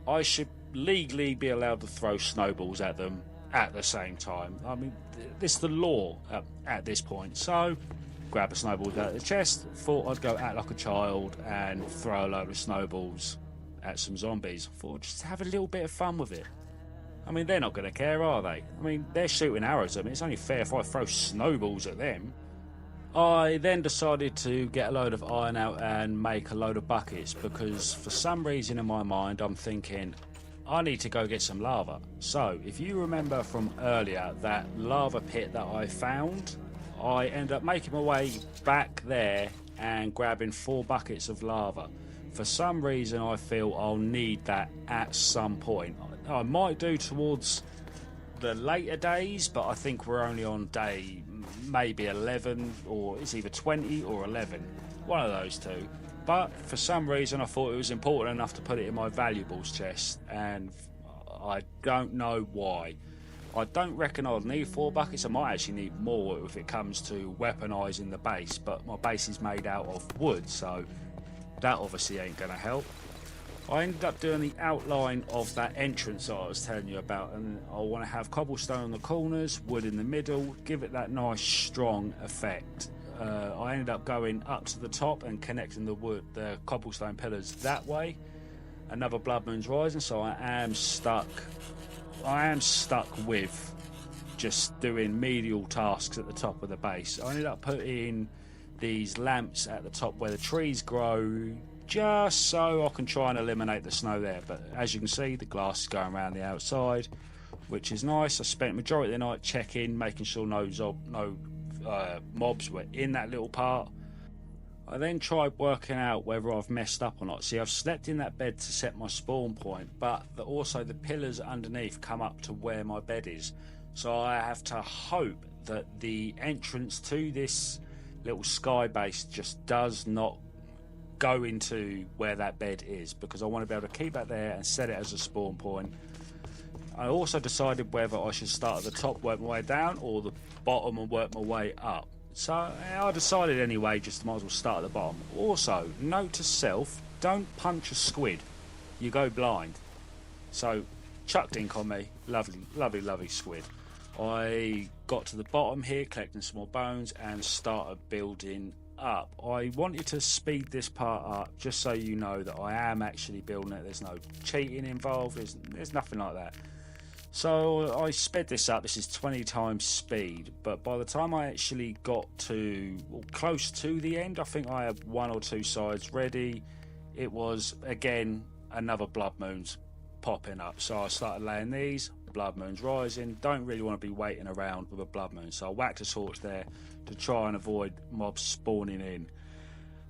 I should legally be allowed to throw snowballs at them at the same time. I mean, this is the law at this point. So grab a snowball out of the chest, thought I'd go act like a child and throw a load of snowballs at some zombies. Thought I'd just have a little bit of fun with it. I mean, they're not going to care, are they? I mean, they're shooting arrows at me. It's only fair if I throw snowballs at them. I then decided to get a load of iron out and make a load of buckets because for some reason in my mind I'm thinking I need to go get some lava. So if you remember from earlier that lava pit that I found, I ended up making my way back there and grabbing 4 buckets of lava. For some reason I feel I'll need that at some point. I might do towards the later days, but I think we're only on day maybe 11, or it's either 20 or 11. one of those two. But for some reason I thought it was important enough to put it in my valuables chest, and I don't know why. I don't reckon I'll need 4 buckets. I might actually need more if it comes to weaponising the base, but my base is made out of wood, so that obviously ain't going to help. I ended up doing the outline of that entrance that I was telling you about, and I want to have cobblestone on the corners, wood in the middle, give it that nice strong effect. I ended up going up to the top and connecting the cobblestone pillars that way. Another Blood Moon's Rising, so I am stuck with just doing medial tasks at the top of the base. I ended up putting these lamps at the top where the trees grow, just so I can try and eliminate the snow there. But as you can see, the glass is going around the outside, which is nice. I spent the majority of the night checking, making sure no mobs were in that little part. I then tried working out whether I've messed up or not. See, I've slept in that bed to set my spawn point, but also the pillars underneath come up to where my bed is. So I have to hope that the entrance to this little sky base just does not go into where that bed is, because I want to be able to keep that there and set it as a spawn point. I also decided whether I should start at the top, work my way down, or the bottom and work my way up. So I decided anyway, just might as well start at the bottom. Also, note to self, don't punch a squid, you go blind. So chucked ink on me, lovely, lovely, lovely squid. I got to the bottom here, collecting some more bones, and started building up. I wanted to speed this part up just so you know that I am actually building it. There's no cheating involved, there's nothing like that. So I sped this up. This is 20 times speed, but by the time I actually got to close to the end, I think I had 1 or 2 sides ready. It was again another Blood Moons popping up, so I started laying these. Blood Moons Rising. Don't really want to be waiting around with a Blood Moon, so I whacked a torch there to try and avoid mobs spawning in.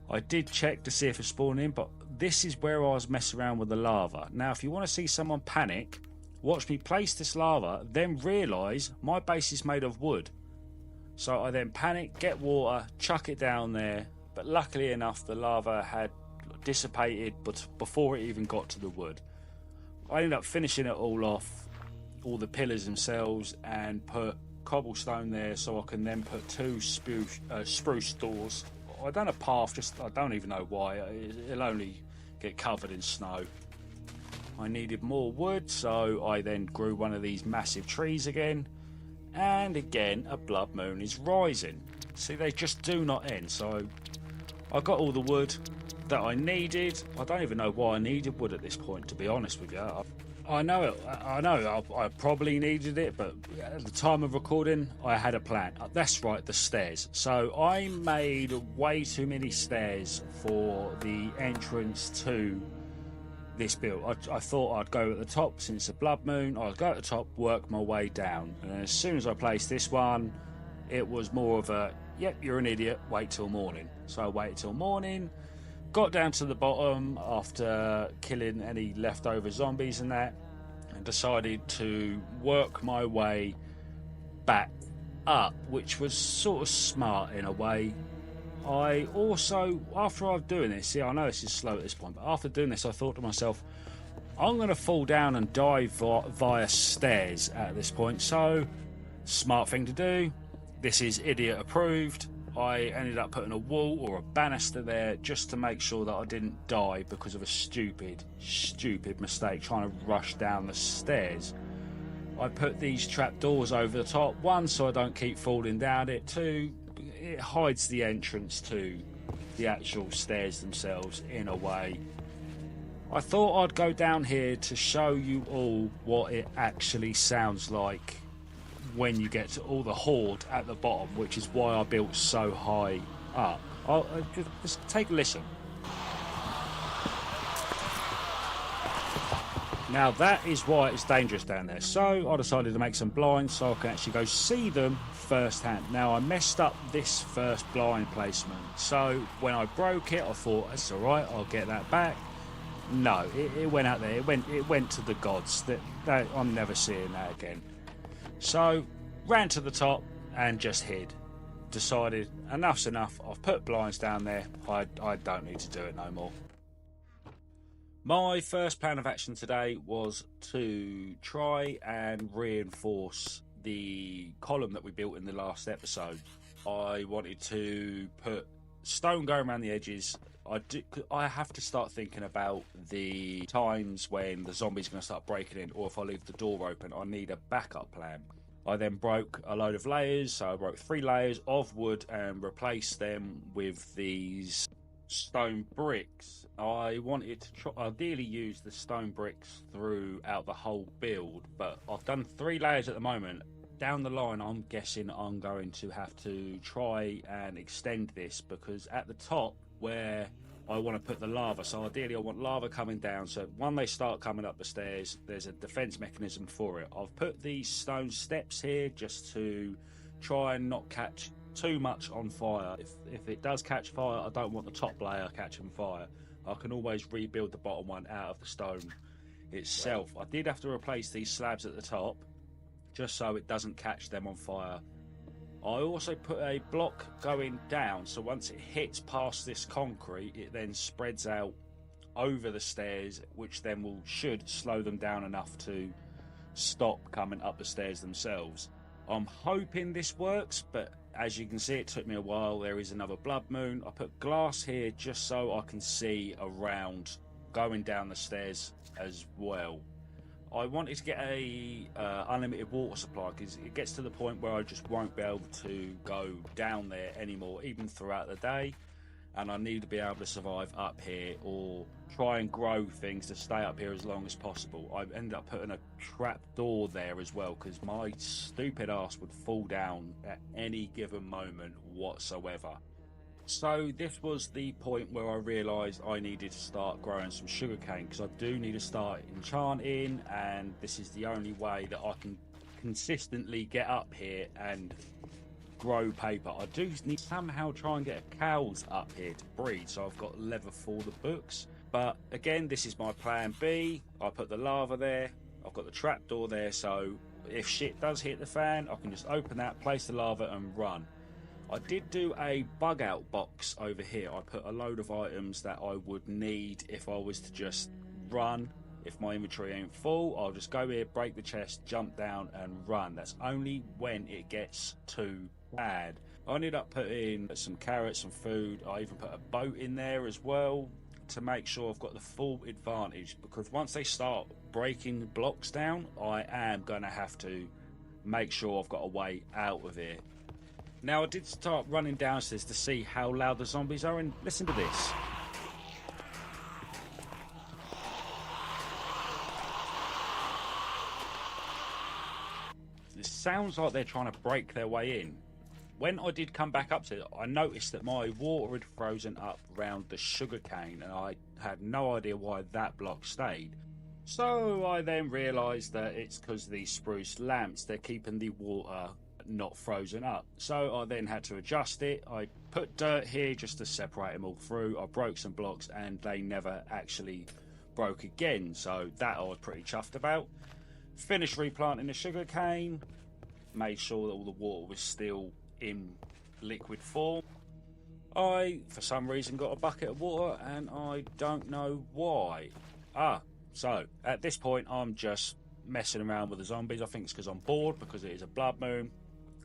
I did check to see if it's spawning in, but this is where I was messing around with the lava. Now if you want to see someone panic, watch me place this lava, then realise my base is made of wood. So I then panic, get water, chuck it down there, but luckily enough the lava had dissipated but before it even got to the wood. I ended up finishing it all off, all the pillars themselves, and put cobblestone there so I can then put 2 spruce doors. I done a path, just I don't even know why, it'll only get covered in snow. I needed more wood, so I then grew one of these massive trees again, and again a Blood Moon is rising. See, they just do not end. So I got all the wood that I needed. I don't even know why I needed wood at this point, to be honest with you. I know I probably needed it, but at the time of recording I had a plan. That's right, the stairs. So I made way too many stairs for the entrance to this build. I thought I'd go at the top since the Blood Moon. I'd go at the top, work my way down, and as soon as I placed this one, it was more of a yep, you're an idiot, wait till morning. So I waited till morning, got down to the bottom after killing any leftover zombies and that, and decided to work my way back up, which was sort of smart in a way. I also, after I've doing this, see, I know this is slow at this point, but after doing this I thought to myself, I'm going to fall down and die via stairs at this point. So smart thing to do, this is idiot approved. I ended up putting a wall or a banister there just to make sure that I didn't die because of a stupid mistake trying to rush down the stairs. I put these trapdoors over the top, 1 so I don't keep falling down it, 2 it hides the entrance to the actual stairs themselves in a way. I thought I'd go down here to show you all what it actually sounds like when you get to all the horde at the bottom, which is why I built so high up. Just take a listen. Now that is why it's dangerous down there. So I decided to make some blinds so I can actually go see them firsthand. Now I messed up this first blind placement, so when I broke it I thought it's alright, I'll get that back. No, it went out there, it went to the gods. That I'm never seeing that again. So ran to the top and just hid. decided enough's enough. I've put blinds down there. I don't need to do it no more. My first plan of action today was to try and reinforce the column that we built in the last episode. I wanted to put stone going around the edges. I have to start thinking about the times when the zombie's going to start breaking in, or if I leave the door open, I need a backup plan. I then broke a load of layers, so I broke 3 layers of wood and replaced them with these stone bricks. I wanted to ideally use the stone bricks throughout the whole build, but I've done 3 layers at the moment. Down the line, I'm guessing I'm going to have to try and extend this, because at the top where I want to put the lava, so ideally I want lava coming down, so when they start coming up the stairs, there's a defense mechanism for it. I've put these stone steps here just to try and not catch too much on fire. If it does catch fire, I don't want the top layer catching fire. I can always rebuild the bottom one out of the stone itself. I did have to replace these slabs at the top just so it doesn't catch them on fire. I also put a block going down, so once it hits past this concrete, it then spreads out over the stairs, which then should slow them down enough to stop coming up the stairs themselves. I'm hoping this works, but as you can see, it took me a while. There is another blood moon. I put glass here just so I can see around going down the stairs as well. I wanted to get a unlimited water supply, because it gets to the point where I just won't be able to go down there anymore, even throughout the day, and I need to be able to survive up here or try and grow things to stay up here as long as possible. I ended up putting a trap door there as well, because my stupid ass would fall down at any given moment whatsoever. So this was the point where I realised I needed to start growing some sugarcane, because I do need to start enchanting, and this is the only way that I can consistently get up here and grow paper. I do need to somehow try and get cows up here to breed, so I've got leather for the books. But again, this is my plan B. I put the lava there, I've got the trapdoor there, so if shit does hit the fan, I can just open that, place the lava and run. I did do a bug out box over here. I put a load of items that I would need if I was to just run. If my inventory ain't full, I'll just go here, break the chest, jump down and run. That's only when it gets too bad. I ended up putting some carrots, some food. I even put a boat in there as well to make sure I've got the full advantage, because once they start breaking blocks down, I am going to have to make sure I've got a way out of here. Now, I did start running downstairs to see how loud the zombies are, and listen to this. It sounds like they're trying to break their way in. When I did come back up to it, I noticed that my water had frozen up around the sugarcane, and I had no idea why that block stayed. So I then realised that it's because of these spruce lamps, they're keeping the water not frozen up. So I then had to adjust it. I put dirt here just to separate them all through. I broke some blocks and they never actually broke again, so that I was pretty chuffed about. Finished replanting the sugarcane, made sure that all the water was still in liquid form. I, for some reason, got a bucket of water and I don't know why. So at this point I'm just messing around with the zombies. I think it's because I'm bored, because it is a blood moon.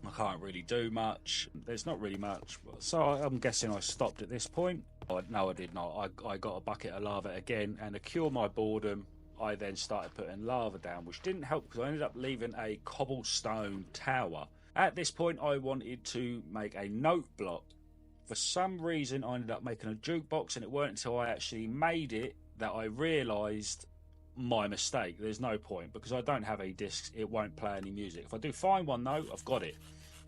I can't really do much. There's not really much. So I'm guessing I stopped at this point. No, I did not. I got a bucket of lava again, and to cure my boredom, I then started putting lava down, which didn't help because I ended up leaving a cobblestone tower. At this point, I wanted to make a note block. For some reason, I ended up making a jukebox, and it weren't until I actually made it that I realised my mistake. There's no point, because I don't have any discs, it won't play any music. If I do find one though, I've got it.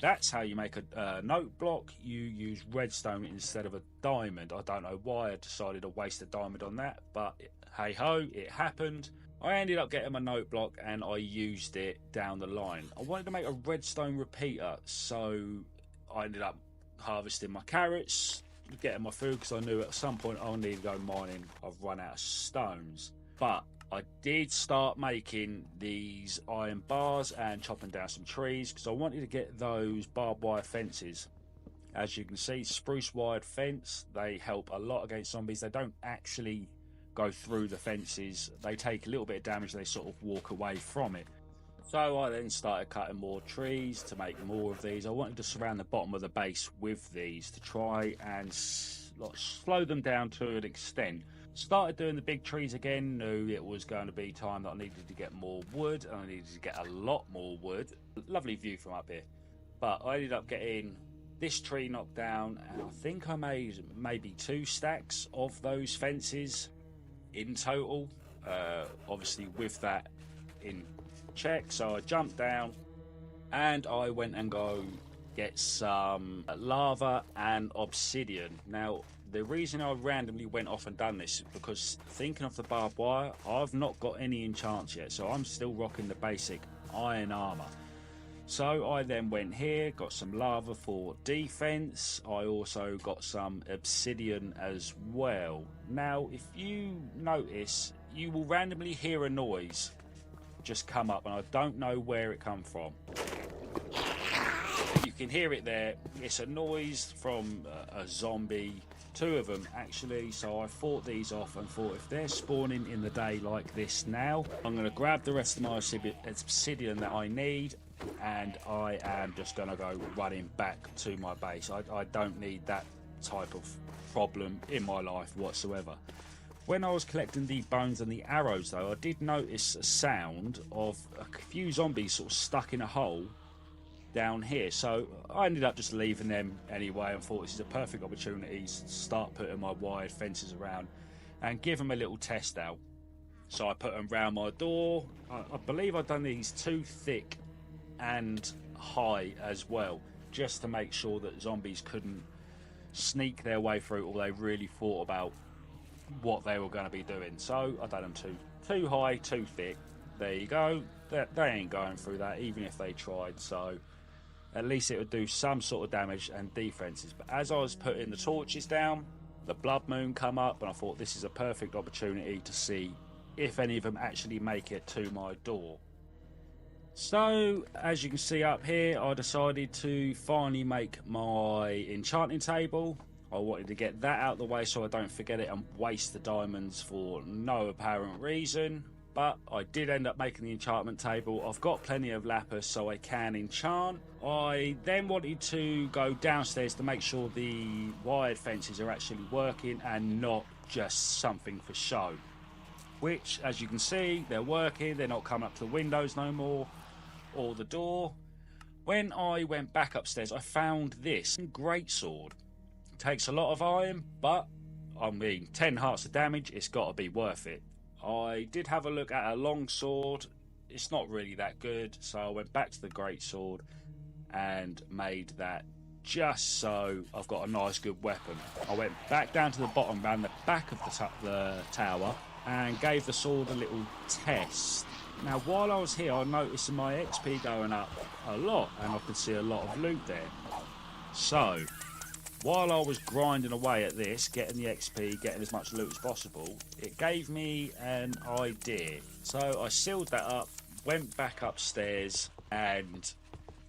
That's how you make a note block. You use redstone instead of a diamond. I don't know why I decided to waste a diamond on that, but hey ho, it happened. I ended up getting my note block and I used it down the line. I wanted to make a redstone repeater, so I ended up harvesting my carrots, getting my food, because I knew at some point I'll need to go mining. I've run out of stones, but I did start making these iron bars and chopping down some trees, because I wanted to get those barbed wire fences As you can see, spruce wired fence. They help a lot against zombies. They don't actually go through the fences. They take a little bit of damage. They sort of walk away from it. So I then started cutting more trees to make more of these. I wanted to surround the bottom of the base with these to try and slow them down to an extent. Started doing the big trees again, knew it was going to be time that I needed to get more wood, and I needed to get a lot more wood. Lovely view from up here. But I ended up getting this tree knocked down, and I think I made maybe 2 stacks of those fences in total. Obviously with that in check, so I jumped down and I went and get some lava and obsidian. Now, the reason I randomly went off and done this is because, thinking of the barbed wire, I've not got any enchants yet, so I'm still rocking the basic iron armor. So I then went here, got some lava for defense. I also got some obsidian as well. Now, if you notice, you will randomly hear a noise just come up, and I don't know where it come from. You can hear it there. It's a noise from a zombie, 2 of them actually. So I fought these off and thought, if they're spawning in the day like this now, I'm going to grab the rest of my obsidian that I need, and I am just going to go running back to my base. I don't need that type of problem in my life whatsoever. When I was collecting the bones and the arrows, though, I did notice a sound of a few zombies sort of stuck in a hole down here. So I ended up just leaving them anyway and thought this is a perfect opportunity to start putting my wired fences around and give them a little test out. So I put them around my door. I believe I've done these 2 thick and high as well, just to make sure that zombies couldn't sneak their way through, or they really thought about what they were going to be doing. So I done them too high, too thick. There you go. They ain't going through that, even if they tried. So at least it would do some sort of damage and defenses. But as I was putting the torches down, the blood moon come up, and I thought this is a perfect opportunity to see if any of them actually make it to my door. So as you can see up here, I decided to finally make my enchanting table. I wanted to get that out of the way so I don't forget it and waste the diamonds for no apparent reason. But I did end up making the enchantment table. I've got plenty of lapis so I can enchant. I then wanted to go downstairs to make sure the wired fences are actually working and not just something for show. Which, as you can see, they're working. They're not coming up to the windows no more, or the door. When I went back upstairs, I found this greatsword. Takes a lot of iron, but I mean, 10 hearts of damage, it's got to be worth it. I did have a look at a long sword. It's not really that good, so I went back to the greatsword and made that just so I've got a nice good weapon. I went back down to the bottom around the back of the tower and gave the sword a little test. Now, while I was here, I noticed my XP going up a lot, and I could see a lot of loot there. So while I was grinding away at this, getting the XP, getting as much loot as possible, it gave me an idea. So I sealed that up, went back upstairs, and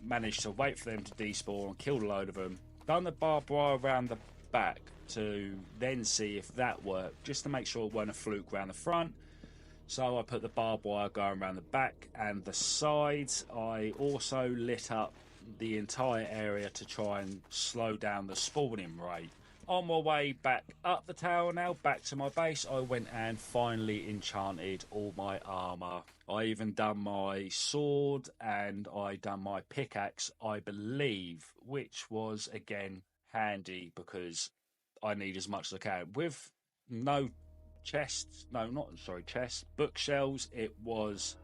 managed to wait for them to despawn and kill a load of them. Done the barbed wire around the back to then see if that worked, just to make sure it weren't a fluke around the front. So I put the barbed wire going around the back and the sides. I also lit up the entire area to try and slow down the spawning rate. On my way back up the tower now, back to my base, I went and finally enchanted all my armor. I even done my sword and I done my pickaxe, I believe, which was again handy because I need as much as I can. With no chests, bookshelves, it was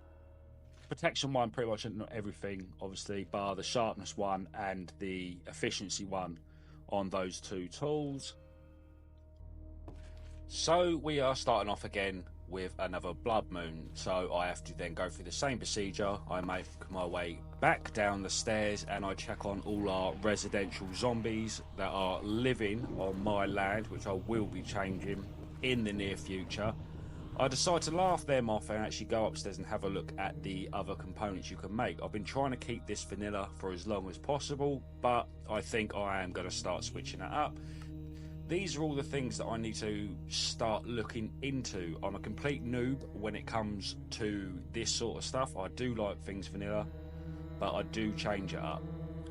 protection 1 pretty much not everything, obviously, bar the sharpness 1 and the efficiency 1 on those 2 tools. So we are starting off again with another blood moon, so I have to then go through the same procedure. I make my way back down the stairs and I check on all our residential zombies that are living on my land, which I will be changing in the near future. I decided to laugh them off and actually go upstairs and have a look at the other components you can make. I've been trying to keep this vanilla for as long as possible, but I think I am going to start switching it up. These are all the things that I need to start looking into. I'm a complete noob when it comes to this sort of stuff. I do like things vanilla, but I do change it up.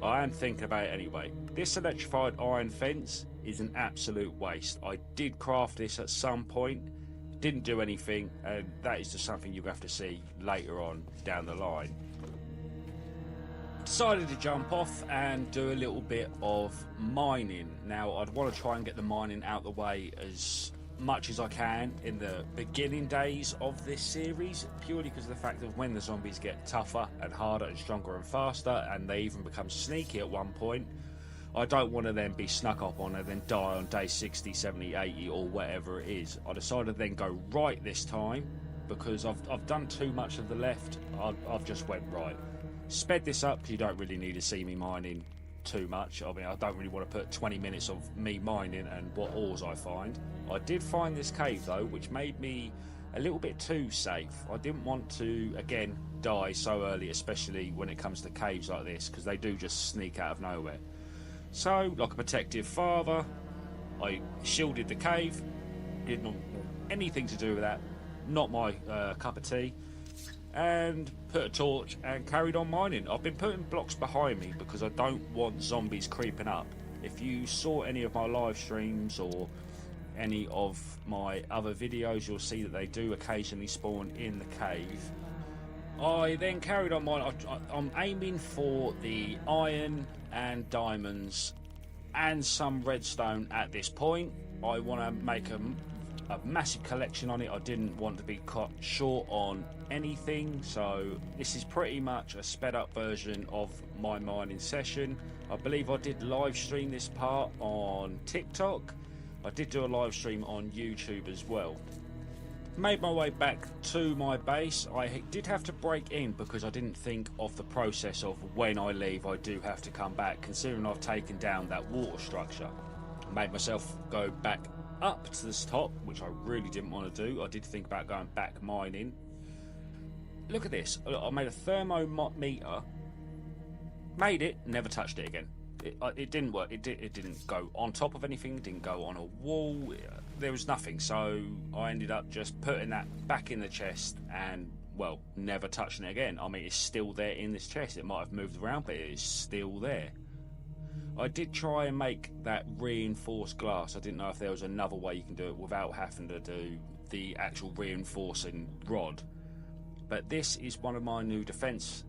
I am thinking about it anyway. This electrified iron fence is an absolute waste. I did craft this at some point, didn't do anything, and that is just something you have to see later on down the line. Decided to jump off and do a little bit of mining. Now I'd want to try and get the mining out the way as much as I can in the beginning days of this series, purely because of the fact that when the zombies get tougher and harder and stronger and faster, and they even become sneaky at one point, I don't want to then be snuck up on and then die on day 60, 70, 80 or whatever it is. I decided to then go right this time because I've done too much of the left. I've just went right. Sped this up because you don't really need to see me mining too much. I mean, I don't really want to put 20 minutes of me mining and what ores I find. I did find this cave though, which made me a little bit too safe. I didn't want to, again, die so early, especially when it comes to caves like this, because they do just sneak out of nowhere. So, like a protective father, I shielded the cave. Did not want anything to do with that. Not my cup of tea. And put a torch and carried on mining. I've been putting blocks behind me because I don't want zombies creeping up. If you saw any of my live streams or any of my other videos, you'll see that they do occasionally spawn in the cave. I then carried on mining. I'm aiming for the iron and diamonds and some redstone at this point. I want to make a massive collection on it. I didn't want to be cut short on anything, so this is pretty much a sped up version of my mining session. I believe I did live stream this part on TikTok. I did do a live stream on YouTube as well. Made my way back to my base. I did have to break in because I didn't think of the process of when I leave I do have to come back, considering I've taken down that water structure. I made myself go back up to the top, which I really didn't want to do. I did think about going back mining. Look at this. I made a thermometer. Made it, never touched it again. It didn't work. It didn't go on top of anything. It didn't go on a wall. There was nothing. So I ended up just putting that back in the chest and, well, never touching it again. I mean, it's still there in this chest. It might have moved around, but it is still there. I did try and make that reinforced glass. I didn't know if there was another way you can do it without having to do the actual reinforcing rod. But this is one of my new defense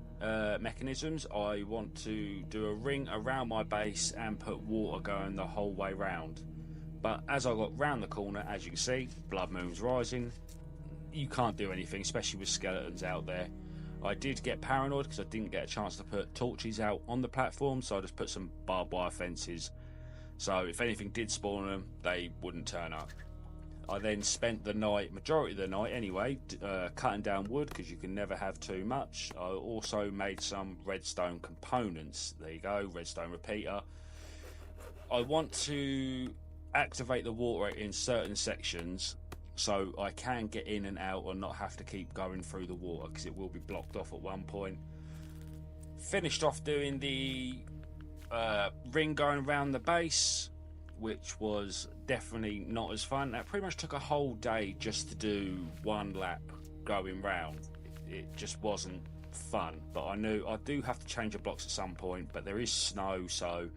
mechanisms. I want to do a ring around my base and put water going the whole way round. But as I got round the corner, as you can see, blood moon's rising. You can't do anything, especially with skeletons out there. I did get paranoid because I didn't get a chance to put torches out on the platform, so I just put some barbed wire fences. So if anything did spawn them, they wouldn't turn up. I then spent the night, majority of the night anyway, cutting down wood because you can never have too much. I also made some redstone components. There you go, redstone repeater. I want to activate the water in certain sections so I can get in and out and not have to keep going through the water because it will be blocked off at one point. Finished off doing the ring going around the base, which was definitely not as fun. That pretty much took a whole day just to do one lap going round. It just wasn't fun, but I knew I do have to change the blocks at some point, but there is snow, so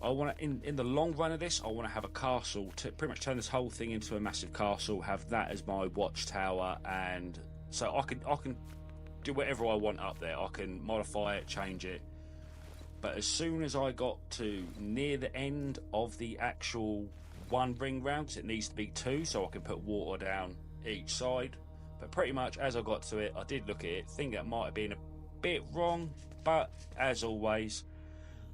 I want to, in the long run of this, I want to have a castle to pretty much turn this whole thing into a massive castle, have that as my watchtower, and so I can do whatever I want up there. I can modify it, change it. But as soon as I got to near the end of the actual one ring round, 'cause it needs to be two, so I can put water down each side. But pretty much as I got to it, I did look at it, think that might have been a bit wrong, but as always,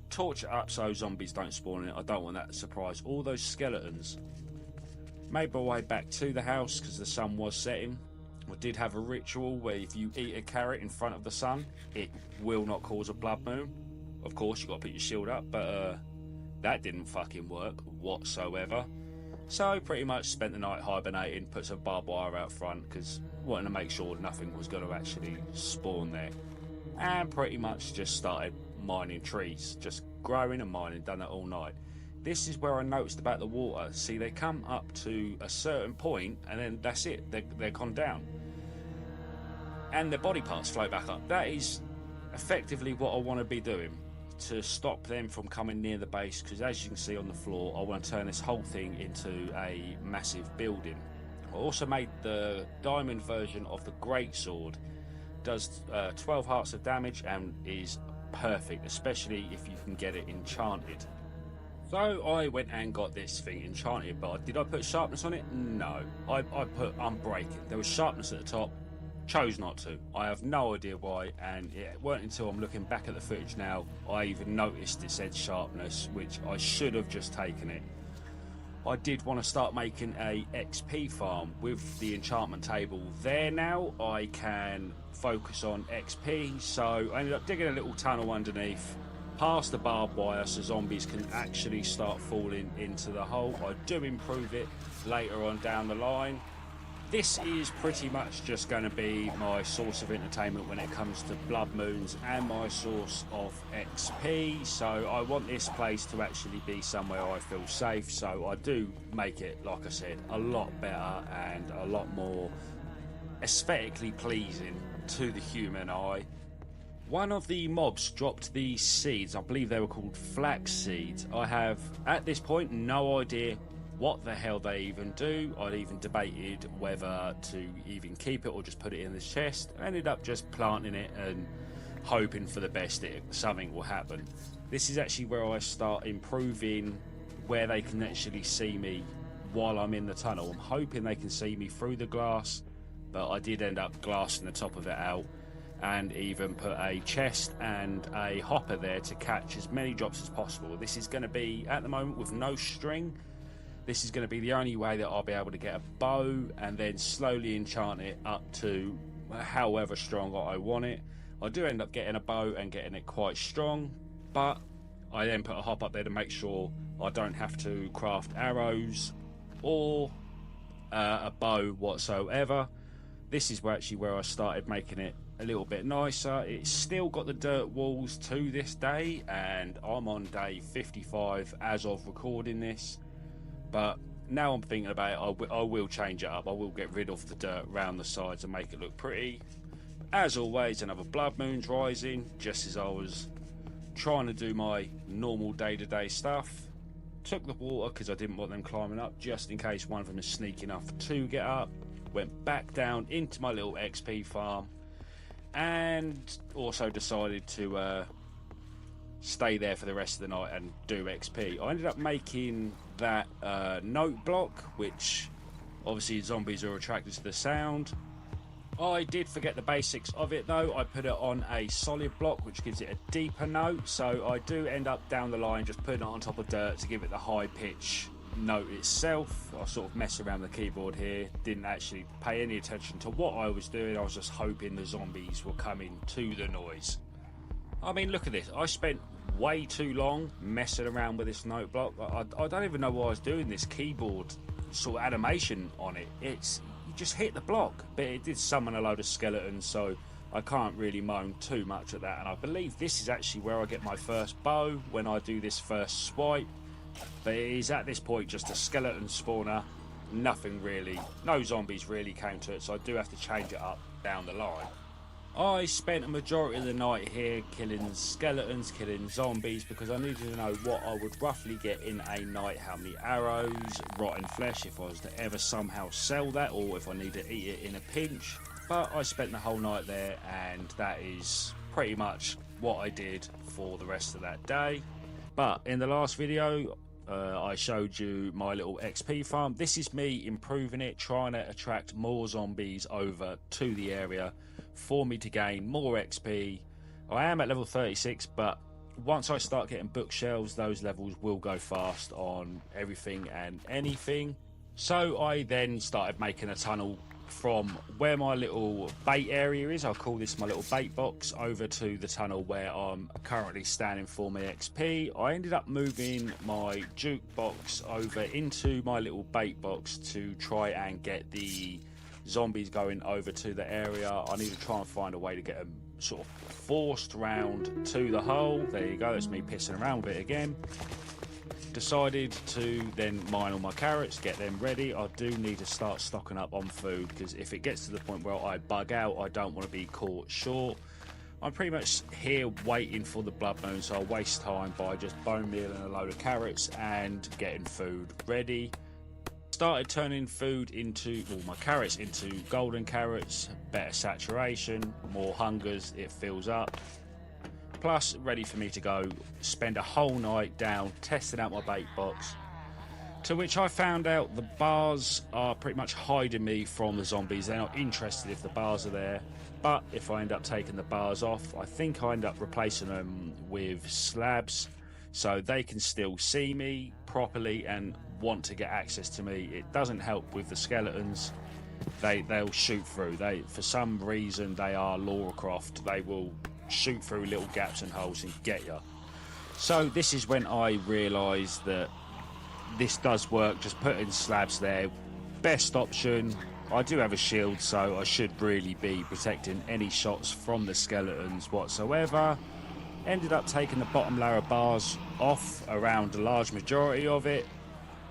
torch it up so zombies don't spawn in it. I don't want that to surprise all those skeletons. Made my way back to the house because the sun was setting. I did have a ritual where if you eat a carrot in front of the sun, it will not cause a blood moon. Of course, you've got to put your shield up, but that didn't fucking work whatsoever. So pretty much spent the night hibernating, put some barbed wire out front because wanting to make sure nothing was going to actually spawn there. And pretty much just started mining trees, just growing and mining, done it all night. This is where I noticed about the water. See, they come up to a certain point and then that's it, they're gone down. And their body parts float back up. That is effectively what I want to be doing, to stop them from coming near the base, because as you can see on the floor, I want to turn this whole thing into a massive building. I also made the diamond version of the greatsword. Does 12 hearts of damage and is perfect, especially if you can get it enchanted. So I went and got this thing enchanted, but did I put sharpness on it? No, I put unbreaking. There was sharpness at the top, chose not to. I have no idea why, and it weren't until I'm looking back at the footage now I even noticed it said sharpness, which I should have just taken it. I did want to start making a XP farm with the enchantment table there. Now I can focus on XP, so I ended up digging a little tunnel underneath past the barbed wire so zombies can actually start falling into the hole. I do improve it later on down the line. This is pretty much just going to be my source of entertainment when it comes to blood moons and my source of XP. So I want this place to actually be somewhere I feel safe. So I do make it, like I said, a lot better and a lot more aesthetically pleasing to the human eye. One of the mobs dropped these seeds. I believe they were called flax seeds. I have, at this point, no idea what the hell they even do. I'd even debated whether to even keep it or just put it in the chest. I ended up just planting it and hoping for the best something will happen. This is actually where I start improving where they can actually see me while I'm in the tunnel. I'm hoping they can see me through the glass, but I did end up glassing the top of it out and even put a chest and a hopper there to catch as many drops as possible. This is going to be, at the moment, with no string, this is going to be the only way that I'll be able to get a bow and then slowly enchant it up to however strong I want it. I do end up getting a bow and getting it quite strong, but I then put a hop up there to make sure I don't have to craft arrows or a bow whatsoever. This is actually where I started making it a little bit nicer. It's still got the dirt walls to this day, and I'm on day 55 as of recording this. But now I'm thinking about it, I will change it up. I will get rid of the dirt around the sides and make it look pretty. As always, another blood moon's rising, just as I was trying to do my normal day-to-day stuff. Took the water because I didn't want them climbing up, just in case one of them is sneaky enough to get up. Went back down into my little XP farm and also decided to stay there for the rest of the night and do XP. I ended up making that note block, which obviously zombies are attracted to the sound. I did forget the basics of it though. I put it on a solid block, which gives it a deeper note, so I do end up down the line just putting it on top of dirt to give it the high pitch note itself. I sort of mess around the keyboard here, didn't actually pay any attention to what I was doing. I was just hoping the zombies were coming to the noise. I mean, look at this. I spent way too long messing around with this note block. I don't even know why I was doing this keyboard sort of animation on it. It's, you just hit the block, but it did summon a load of skeletons, so I can't really moan too much at that. And I believe this is actually where I get my first bow when I do this first swipe. But it is at this point just a skeleton spawner. Nothing really, no zombies really came to it, so I do have to change it up down the line. I spent a majority of the night here killing skeletons, killing zombies, because I needed to know what I would roughly get in a night, how many arrows, rotten flesh, if I was to ever somehow sell that, or if I need to eat it in a pinch. But I spent the whole night there, and that is pretty much what I did for the rest of that day. But in the last video, I showed you my little XP farm. This is me improving it, trying to attract more zombies over to the area for me to gain more XP. I am at level 36, but once I start getting bookshelves, those levels will go fast on everything and anything. So I then started making a tunnel from where my little bait area is, I'll call this my little bait box, over to the tunnel where I'm currently standing for my XP. I ended up moving my jukebox over into my little bait box to try and get the zombies going over to the area. I need to try and find a way to get them sort of forced round to the hole. There you go, that's me pissing around with it again. Decided to then mine all my carrots, get them ready. I do need to start stocking up on food, because if it gets to the point where I bug out, I don't want to be caught short. I'm pretty much here waiting for the blood moon, so I waste time by just bone mealing a load of carrots and getting food ready. Started turning food into, well, my carrots into golden carrots, better saturation, more hungers, it fills up. Plus, ready for me to go spend a whole night down testing out my bait box. To which I found out the bars are pretty much hiding me from the zombies. They're not interested if the bars are there. But if I end up taking the bars off, I think I end up replacing them with slabs, so they can still see me properly and want to get access to me. It doesn't help with the skeletons. They'll shoot through. For some reason, they are Lara Croft. They will shoot through little gaps and holes and get you. So this is when I realised that this does work, just putting slabs there. Best option. I do have a shield, so I should really be protecting any shots from the skeletons whatsoever. Ended up taking the bottom layer of bars off around a large majority of it,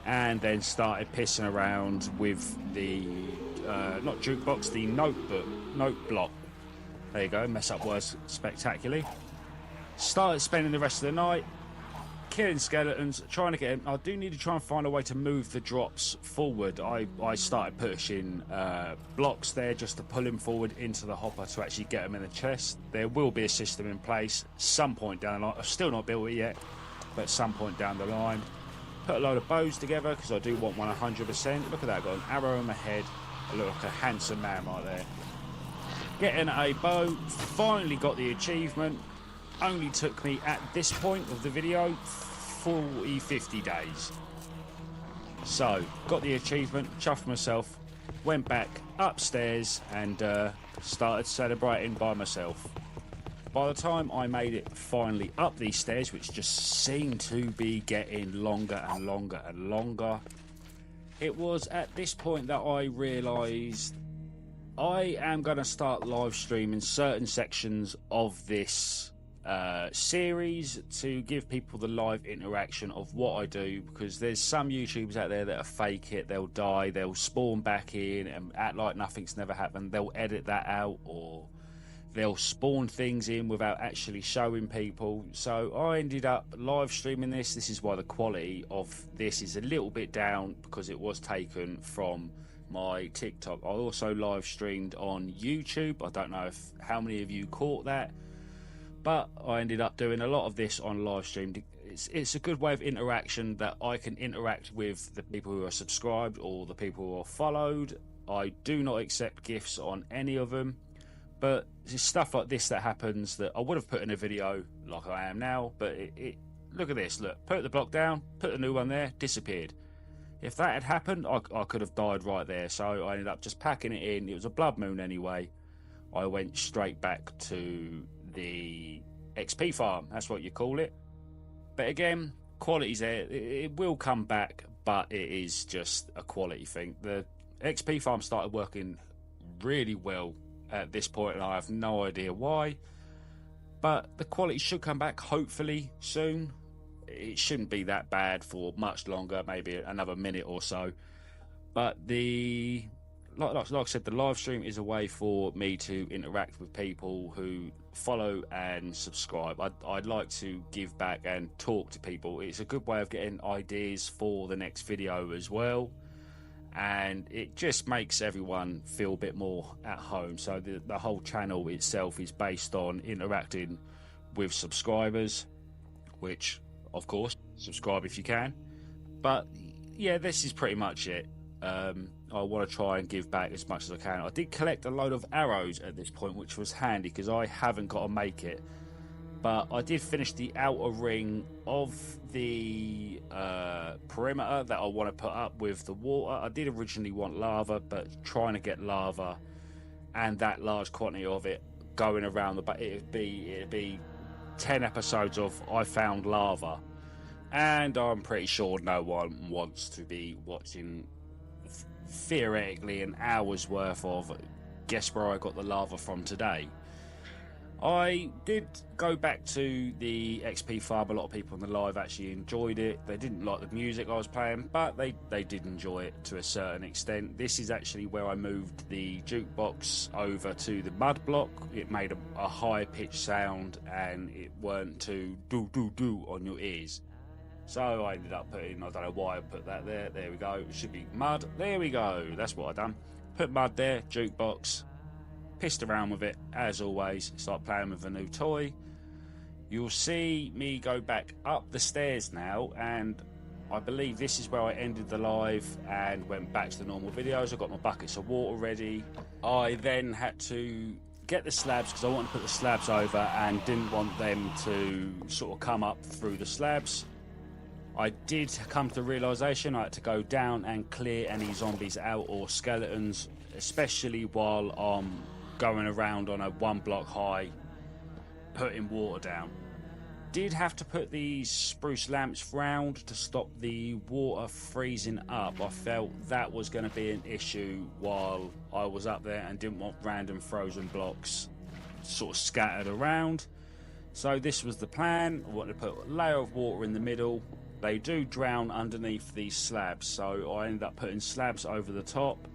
and then started pissing around with the not jukebox, the note block. There you go, mess up words spectacularly. Started spending the rest of the night killing skeletons, trying to get them. I do need to try and find a way to move the drops forward. I started pushing blocks there just to pull them forward into the hopper to actually get them in the chest. There will be a system in place some point down the line. I've still not built it yet, but at some point down the line. Put a load of bows together because I do want 100%. Look at that, got an arrow in my head. I look like a handsome man right there. Getting a bow, finally got the achievement. Only took me at this point of the video 50 days. So got the achievement, chuffed myself, went back upstairs and started celebrating by myself. By the time I made it finally up these stairs, which just seemed to be getting longer and longer and longer, it was at this point that I realised I am going to start live streaming certain sections of this series to give people the live interaction of what I do, because there's some YouTubers out there that are fake it. They'll die, they'll spawn back in and act like nothing's never happened. They'll edit that out, or they'll spawn things in without actually showing people. So I ended up live streaming this. This is why the quality of this is a little bit down, because it was taken from my TikTok. I also live streamed on YouTube. I don't know how many of you caught that, but I ended up doing a lot of this on live stream. It's a good way of interaction, that I can interact with the people who are subscribed or the people who are followed. I do not accept gifts on any of them, but it's stuff like this that happens that I would have put in a video like I am now. But look at this, look, put the block down, put a new one there, disappeared. If that had happened, I could have died right there. So I ended up just packing it in. It was a blood moon anyway. I went straight back to the XP farm, that's what you call it. But again, quality's there. It will come back, but it is just a quality thing. The XP farm started working really well at this point, and I have no idea why. But the quality should come back hopefully soon. It shouldn't be that bad for much longer, maybe another minute or so. But like I said, the live stream is a way for me to interact with people who follow and subscribe. I'd like to give back and talk to people. It's a good way of getting ideas for the next video as well, and it just makes everyone feel a bit more at home. So the whole channel itself is based on interacting with subscribers, which of course, subscribe if you can. But yeah, this is pretty much it. I want to try and give back as much as I can. I did collect a load of arrows at this point, which was handy because I haven't got to make it But I did finish the outer ring of the perimeter that I want to put up with the water. I did originally want lava, but trying to get lava and that large quantity of it going around the back, it'd be 10 episodes of I found lava. And I'm pretty sure no one wants to be watching theoretically an hour's worth of guess where I got the lava from today. I did go back to the XP farm. A lot of people in the live actually enjoyed it. They didn't like the music I was playing, but they did enjoy it to a certain extent. This is actually where I moved the jukebox over to the mud block. It made a high pitched sound and it weren't too do on your ears. So I ended up putting, I don't know why I put that there. There we go. It should be mud. There we go. That's what I done. Put mud there, jukebox. Pissed around with it as always. Start playing with a new toy. You'll see me go back up the stairs now, and I believe this is where I ended the live and went back to the normal videos. I got my buckets of water ready. I then had to get the slabs because I wanted to put the slabs over and didn't want them to sort of come up through the slabs. I did come to the realisation I had to go down and clear any zombies out or skeletons, especially while I'm going around on a 1 block high putting water down. Did have to put these spruce lamps round to stop the water freezing up. I felt that was going to be an issue while I was up there and didn't want random frozen blocks sort of scattered around. So this was the plan. I wanted to put a layer of water in the middle. They do drown underneath these slabs, so I ended up putting slabs over the top.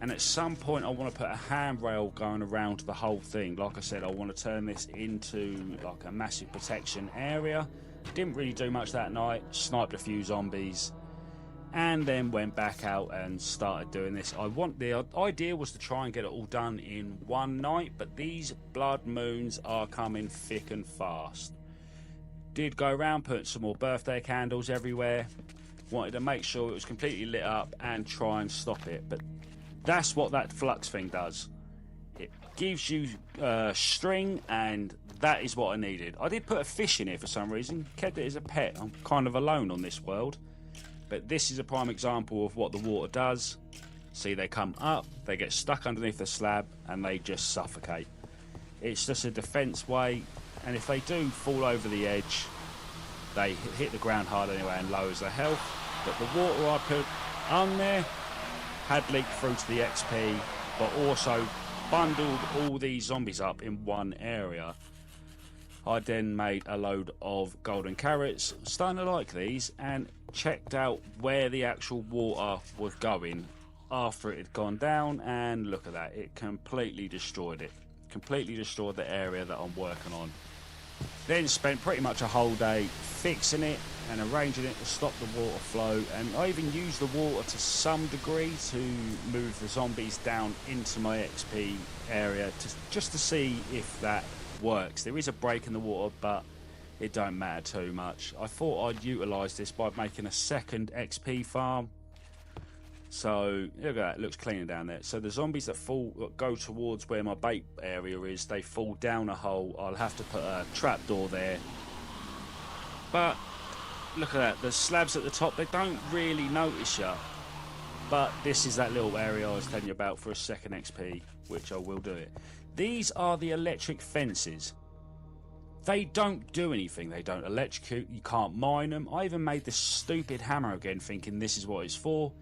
And at some point I want to put a handrail going around the whole thing. Like I said, I want to turn this into like a massive protection area. Didn't really do much that night. Sniped a few zombies and then went back out and started doing this. The idea was to try and get it all done in one night, but these blood moons are coming thick and fast. Did go around, put some more birthday candles everywhere. Wanted to make sure it was completely lit up and try and stop it, but that's what that flux thing does. It gives you string, and that is what I needed. I did put a fish in here for some reason. Kept it as a pet. I'm kind of alone on this world. But this is a prime example of what the water does. See, they come up, they get stuck underneath the slab, and they just suffocate. It's just a defense way, and if they do fall over the edge, they hit the ground hard anyway and lowers their health. But the water I put on there had leaked through to the XP, but also bundled all these zombies up in one area. I then made a load of golden carrots, starting to like these, and checked out where the actual water was going after it had gone down, and look at that, it completely destroyed it. Completely destroyed the area that I'm working on. Then spent pretty much a whole day fixing it and arranging it to stop the water flow, and I even used the water to some degree to move the zombies down into my XP area just to see if that works. There is a break in the water, but it don't matter too much. I thought I'd utilise this by making a second XP farm. So look at that, it looks cleaner down there. So the zombies that go towards where my bait area is, they fall down a hole. I'll have to put a trapdoor there. But look at that, the slabs at the top, they don't really notice you. But this is that little area I was telling you about for a second XP, which I will do it. These are the electric fences. They don't do anything. They don't electrocute. You can't mine them. I even made this stupid hammer again, thinking this is what it's for.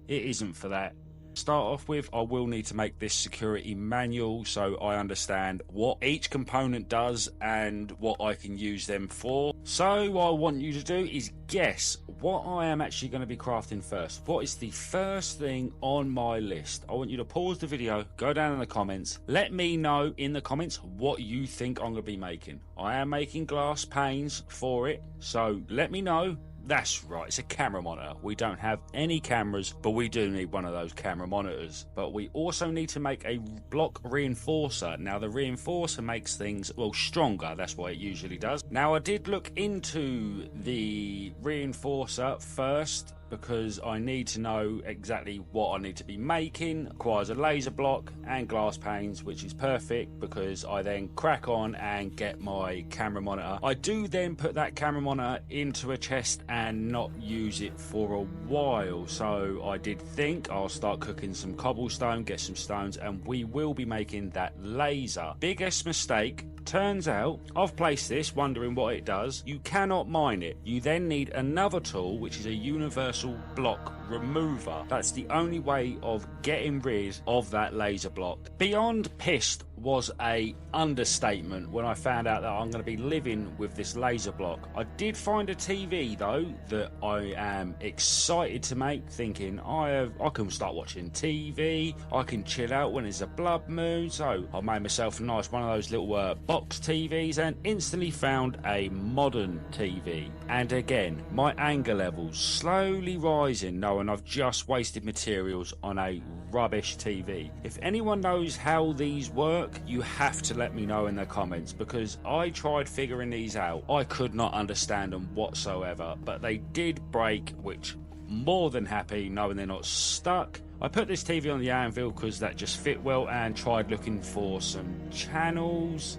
It isn't for that. Start off with, I will need to make this security manual so I understand what each component does and what I can use them for. So what I want you to do is guess what I am actually going to be crafting first. What is the first thing on my list? I want you to pause the video, go down in the comments, let me know in the comments what you think I'm going to be making. I am making glass panes for it, so let me know. That's right, it's a camera monitor. We don't have any cameras, but we do need one of those camera monitors. But we also need to make a block reinforcer. Now the reinforcer makes things, well, stronger. That's what it usually does. Now I did look into the reinforcer first, because I need to know exactly what I need to be making. Requires a laser block and glass panes, which is perfect because I then crack on and get my camera monitor. I do then put that camera monitor into a chest and not use it for a while, so I did think I'll start cooking some cobblestone, get some stones, and we will be making that laser. Biggest mistake. Turns out, I've placed this wondering what it does. You cannot mine it. You then need another tool, which is a universal block remover. That's the only way of getting rid of that laser block. Beyond pissed was a understatement when I found out that I'm going to be living with this laser block. I did find a TV though that I am excited to make, thinking I can start watching TV, I can chill out when it's a blood moon. So I made myself a nice one of those little box TVs and instantly found a modern TV. And again, my anger levels slowly rising, knowing I've just wasted materials on a rubbish TV. If anyone knows how these work, you have to let me know in the comments, because I tried figuring these out. I could not understand them whatsoever, but they did break, which more than happy knowing they're not stuck. I put this TV on the anvil because that just fit well, and tried looking for some channels.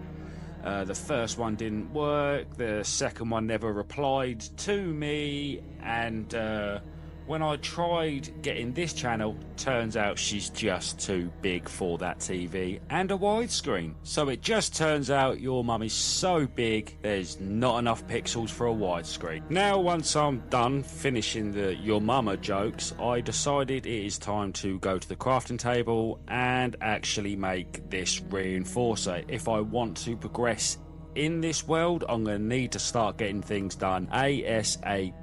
The first one didn't work, the second one never replied to me, and when I tried getting this channel, turns out she's just too big for that TV and a widescreen. So it just turns out your mum is so big, there's not enough pixels for a widescreen. Now, once I'm done finishing the your mama jokes, I decided it is time to go to the crafting table and actually make this reinforcer. If I want to progress in this world, I'm going to need to start getting things done ASAP.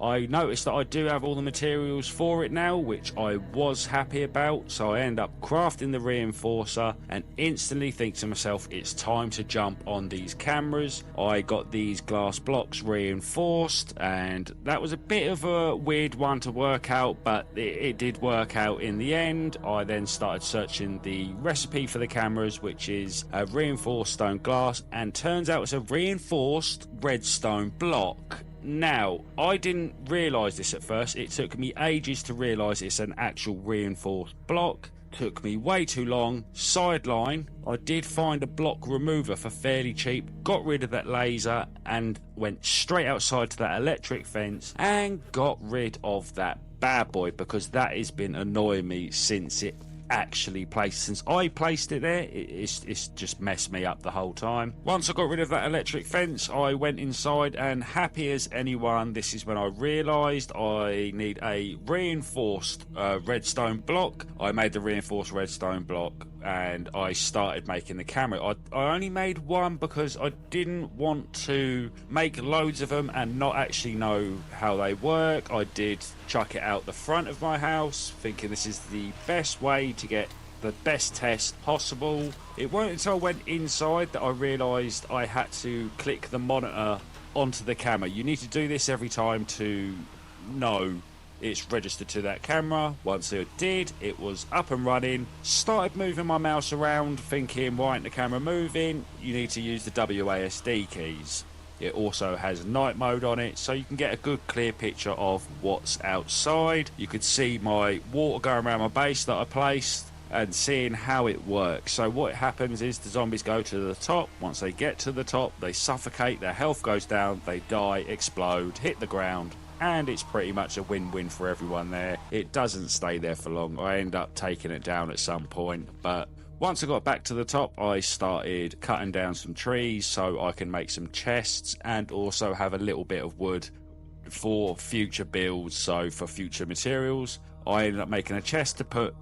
I noticed that I do have all the materials for it now, which I was happy about, so I end up crafting the reinforcer and instantly think to myself, it's time to jump on these cameras. I got these glass blocks reinforced, and that was a bit of a weird one to work out, but it did work out in the end. I then started searching the recipe for the cameras, which is a reinforced stone glass, and turns out it's a reinforced redstone block. Now, I didn't realise this at first. It took me ages to realise it's an actual reinforced block. Took me way too long. Sideline, I did find a block remover for fairly cheap, got rid of that laser and went straight outside to that electric fence and got rid of that bad boy, because that has been annoying me since I placed it there. It's just messed me up the whole time. Once I got rid of that electric fence, I went inside, and happy as anyone, this is when I realised I need a reinforced redstone block. I made the reinforced redstone block and I started making the camera. I only made one because I didn't want to make loads of them and not actually know how they work. I did chuck it out the front of my house, thinking this is the best way to get the best test possible. It wasn't until I went inside that I realised I had to click the monitor onto the camera. You need to do this every time to know it's registered to that camera. Once it did, it was up and running. Started moving my mouse around, thinking, why ain't the camera moving? You need to use the WASD keys. It also has night mode on it, so you can get a good clear picture of what's outside. You could see my water going around my base that I placed and seeing how it works. So what happens is the zombies go to the top. Once they get to the top, they suffocate, their health goes down, they die, explode, hit the ground, and it's pretty much a win-win for everyone there. It doesn't stay there for long. I end up taking it down at some point, but once I got back to the top, I started cutting down some trees so I can make some chests and also have a little bit of wood for future builds, so for future materials. I ended up making a chest to put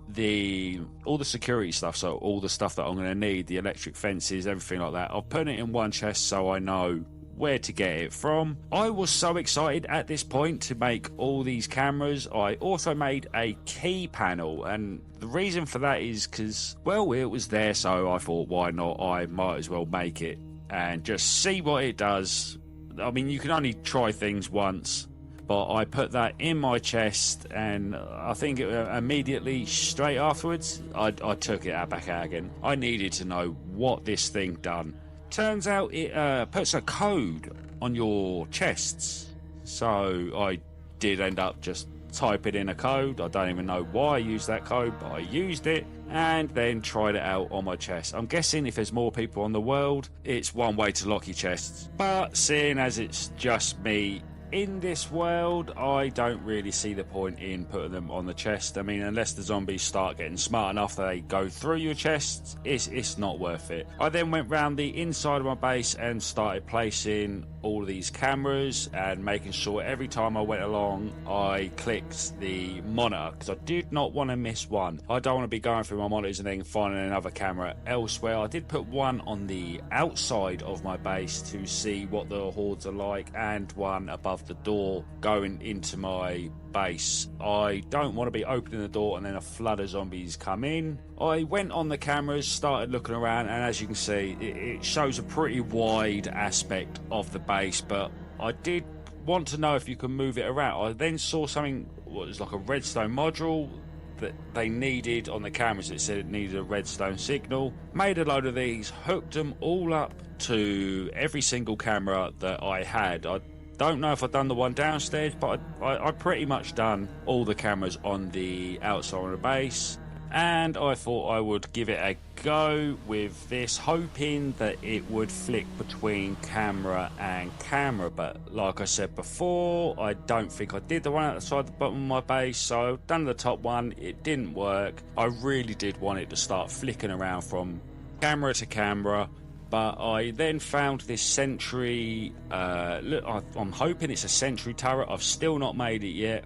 all the security stuff, so all the stuff that I'm going to need, the electric fences, everything like that. I'll put it in one chest so I know where to get it from. I was so excited at this point to make all these cameras. I also made a key panel, and the reason for that is because, well, it was there, so I thought, why not? I might as well make it and just see what it does. I mean, you can only try things once, but I put that in my chest, and I think immediately straight afterwards I took it back out again. I needed to know what this thing done. Turns out it puts a code on your chests, so I did end up just typing in a code. I don't even know why I used that code, but I used it and then tried it out on my chest. I'm guessing if there's more people on the world, it's one way to lock your chests. But seeing as it's just me in this world, I don't really see the point in putting them on the chest. I mean, unless the zombies start getting smart enough that they go through your chests, it's not worth it. I then went round the inside of my base and started placing all of these cameras and making sure every time I went along I clicked the monitor, because I did not want to miss one. I don't want to be going through my monitors and then finding another camera elsewhere. I did put one on the outside of my base to see what the hordes are like, and one above the door going into my base. I don't want to be opening the door and then a flood of zombies come in. I went on the cameras, started looking around, and as you can see, it shows a pretty wide aspect of the base, but I did want to know if you can move it around. I then saw something, what was like a redstone module that they needed on the cameras. It said it needed a redstone signal. Made a load of these, hooked them all up to every single camera that I had. I don't know if I've done the one downstairs, but I pretty much done all the cameras on the outside of the base. And I thought I would give it a go with this, hoping that it would flick between camera and camera. But like I said before, I don't think I did the one outside the bottom of my base, so I've done the top one. It didn't work. I really did want it to start flicking around from camera to camera. But I then found this sentry. Look, I'm hoping it's a sentry turret. I've still not made it yet.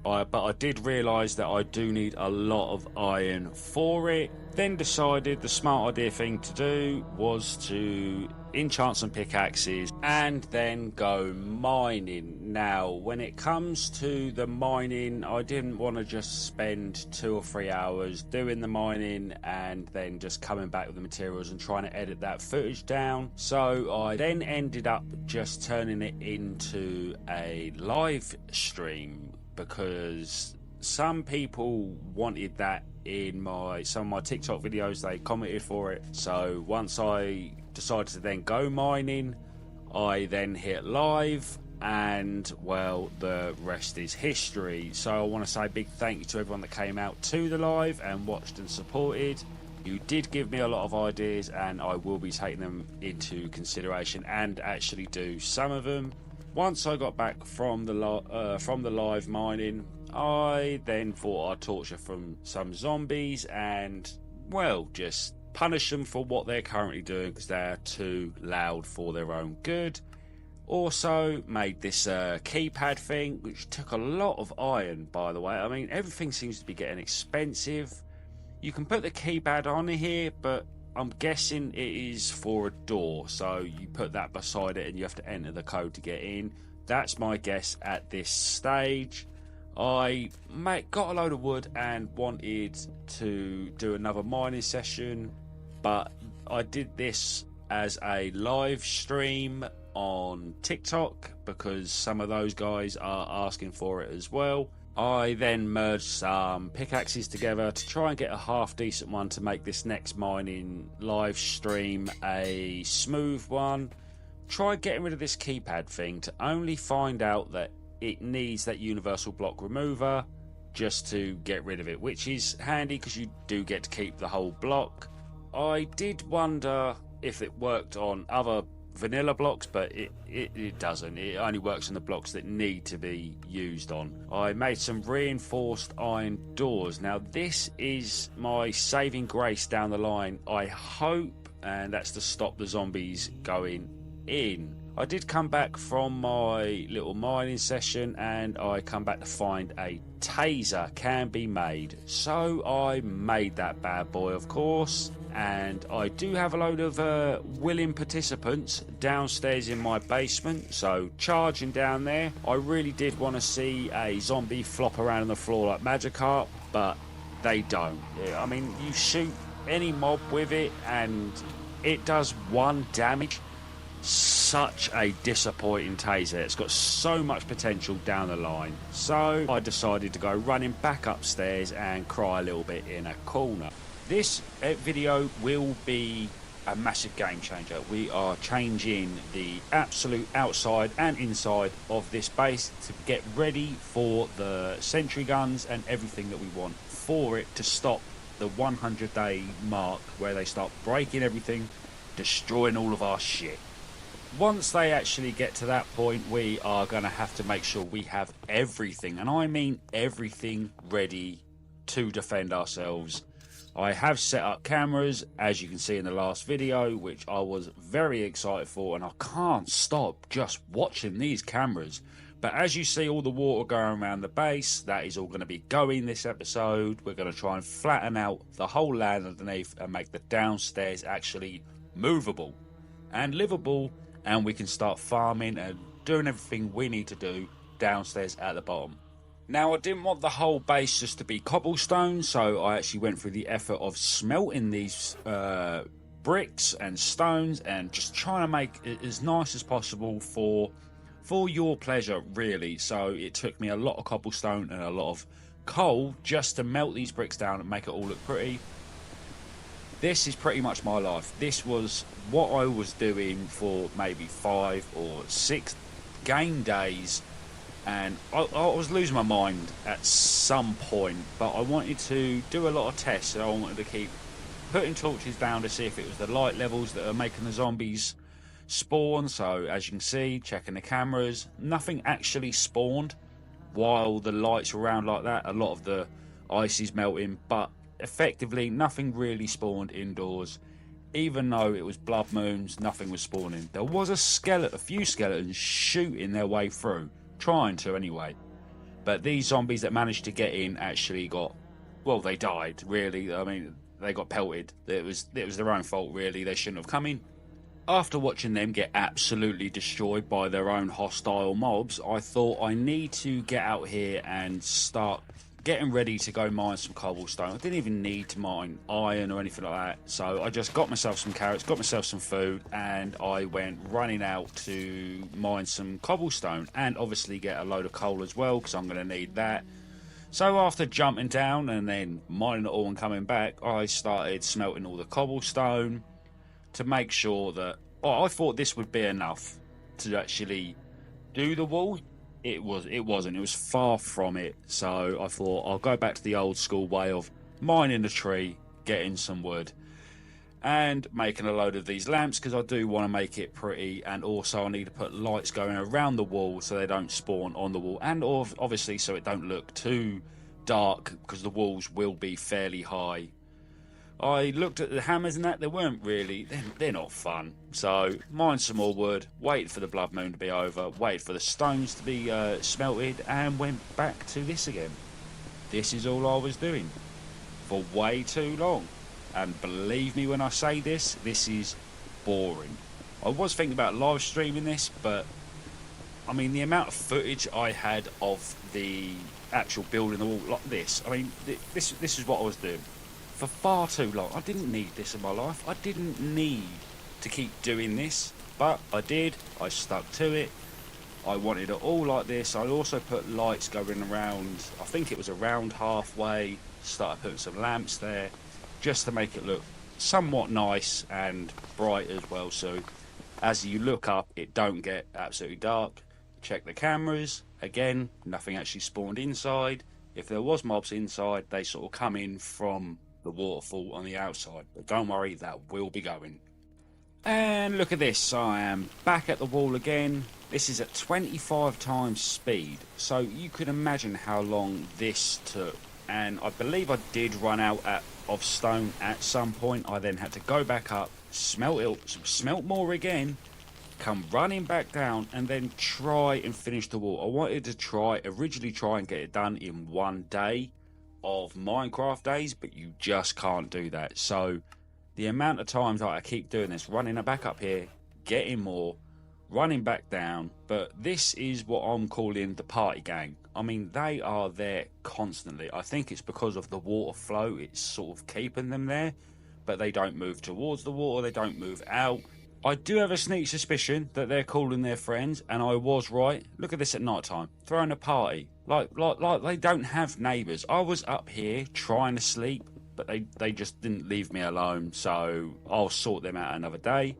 But I did realise that I do need a lot of iron for it. Then decided the smart idea thing to do was to enchant some pickaxes and then go mining. Now, when it comes to the mining, I didn't want to just spend 2 or 3 hours doing the mining and then just coming back with the materials and trying to edit that footage down. So I then ended up just turning it into a live stream, because some people wanted that in some of my TikTok videos. They commented for it. So once I decided to then go mining, I then hit live, and well, the rest is history. So I want to say a big thank you to everyone that came out to the live and watched and supported. You did give me a lot of ideas, and I will be taking them into consideration and actually do some of them. Once I got back from the live mining, I then thought I'd torture from some zombies and, well, just punish them for what they're currently doing, because they're too loud for their own good. Also made this keypad thing, which took a lot of iron, by the way. I mean, everything seems to be getting expensive. You can put the keypad on here, but I'm guessing it is for a door, so you put that beside it and you have to enter the code to get in. That's my guess at this stage. I got a load of wood and wanted to do another mining session, but I did this as a live stream on TikTok because some of those guys are asking for it as well. I then merged some pickaxes together to try and get a half decent one to make this next mining live stream a smooth one. Tried getting rid of this keypad thing to only find out that it needs that universal block remover just to get rid of it, which is handy because you do get to keep the whole block. I did wonder if it worked on other vanilla blocks, but it doesn't. It only works on the blocks that need to be used on. I made some reinforced iron doors. Now this is my saving grace down the line, I hope, and that's to stop the zombies going in. I did come back from my little mining session and I come back to find a taser can be made. So I made that bad boy, of course, and I do have a load of willing participants downstairs in my basement, so charging down there. I really did want to see a zombie flop around on the floor like Magikarp, but they don't. I mean, you shoot any mob with it and it does 1 damage. Such a disappointing taser. It's got so much potential down the line. So I decided to go running back upstairs and cry a little bit in a corner. This video will be a massive game changer. We are changing the absolute outside and inside of this base to get ready for the sentry guns and everything that we want for it to stop the 100-day mark where they start breaking everything, destroying all of our shit. Once they actually get to that point, we are going to have to make sure we have everything, and I mean everything, ready to defend ourselves. I have set up cameras, as you can see in the last video, which I was very excited for, and I can't stop just watching these cameras. But as you see all the water going around the base, that is all going to be going this episode. We're going to try and flatten out the whole land underneath and make the downstairs actually movable and livable, and we can start farming and doing everything we need to do downstairs at the bottom. Now, I didn't want the whole base just to be cobblestone, so I actually went through the effort of smelting these bricks and stones and just trying to make it as nice as possible for your pleasure, really. So it took me a lot of cobblestone and a lot of coal just to melt these bricks down and make it all look pretty. This is pretty much my life. This was what I was doing for maybe 5 or 6 game days. And I was losing my mind at some point, but I wanted to do a lot of tests, and I wanted to keep putting torches down to see if it was the light levels that are making the zombies spawn. So as you can see, checking the cameras, nothing actually spawned while the lights were around like that. A lot of the ice is melting, but effectively nothing really spawned indoors. Even though it was blood moons, nothing was spawning. There was a few skeletons shooting their way through. Trying to anyway, but these zombies that managed to get in actually they died, really. I mean, they got pelted. It was their own fault, really. They shouldn't have come in. After watching them get absolutely destroyed by their own hostile mobs, I thought I need to get out here and start getting ready to go mine some cobblestone. I didn't even need to mine iron or anything like that, so I just got myself some carrots, got myself some food, and I went running out to mine some cobblestone and obviously get a load of coal as well, because I'm going to need that. So after jumping down and then mining it all and coming back, I started smelting all the cobblestone to make sure that I thought this would be enough to actually do the wall. It wasn't. It was far from it. So I thought I'll go back to the old school way of mining a tree, getting some wood, and making a load of these lamps, because I do want to make it pretty, and also I need to put lights going around the wall so they don't spawn on the wall, and obviously so it don't look too dark, because the walls will be fairly high. I looked at the hammers and that, they weren't really, they're not fun. So, mined some more wood, waited for the blood moon to be over, waited for the stones to be smelted, and went back to this again. This is all I was doing for way too long. And believe me when I say this, this is boring. I was thinking about live streaming this, but I mean, the amount of footage I had of the actual building the wall like this, I mean, this is what I was doing for far too long. I didn't need this in my life. I didn't need to keep doing this, but I did. I stuck to it. I wanted it all like this. I also put lights going around, I think it was around halfway, started putting some lamps there just to make it look somewhat nice and bright as well, so as you look up it don't get absolutely dark. Check the cameras, again, nothing actually spawned inside. If there was mobs inside, they sort of come in from the waterfall on the outside, but don't worry, that will be going. And look at this, I am back at the wall again. This is at 25 times speed, so you can imagine how long this took. And I believe I did run out of stone at some point. I then had to go back up, smelt more again, come running back down, and then try and finish the wall. I wanted to originally try and get it done in one day of Minecraft days, but you just can't do that. So the amount of times I keep doing this, running back up here, getting more, running back down, but this is what I'm calling the party gang. I mean, they are there constantly. I think it's because of the water flow, it's sort of keeping them there, but they don't move towards the water, they don't move out. I do have a sneak suspicion that they're calling their friends, and I was right. Look at this at night time, throwing a party. Like they don't have neighbours. I was up here trying to sleep, but they just didn't leave me alone, so I'll sort them out another day.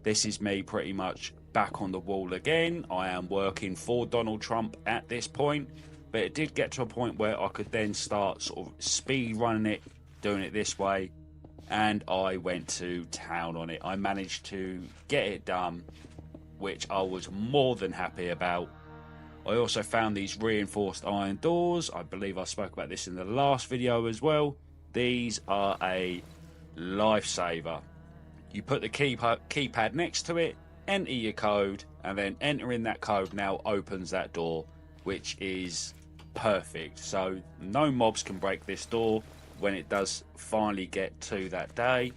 This is me pretty much back on the wall again. I am working for Donald Trump at this point, but it did get to a point where I could then start sort of speed running it, doing it this way, and I went to town on it. I managed to get it done, which I was more than happy about. I also found these reinforced iron doors. I believe I spoke about this in the last video as well. These are a lifesaver. You put the keypad next to it, enter your code, and then entering that code now opens that door, which is perfect. So no mobs can break this door when it does finally get to that day.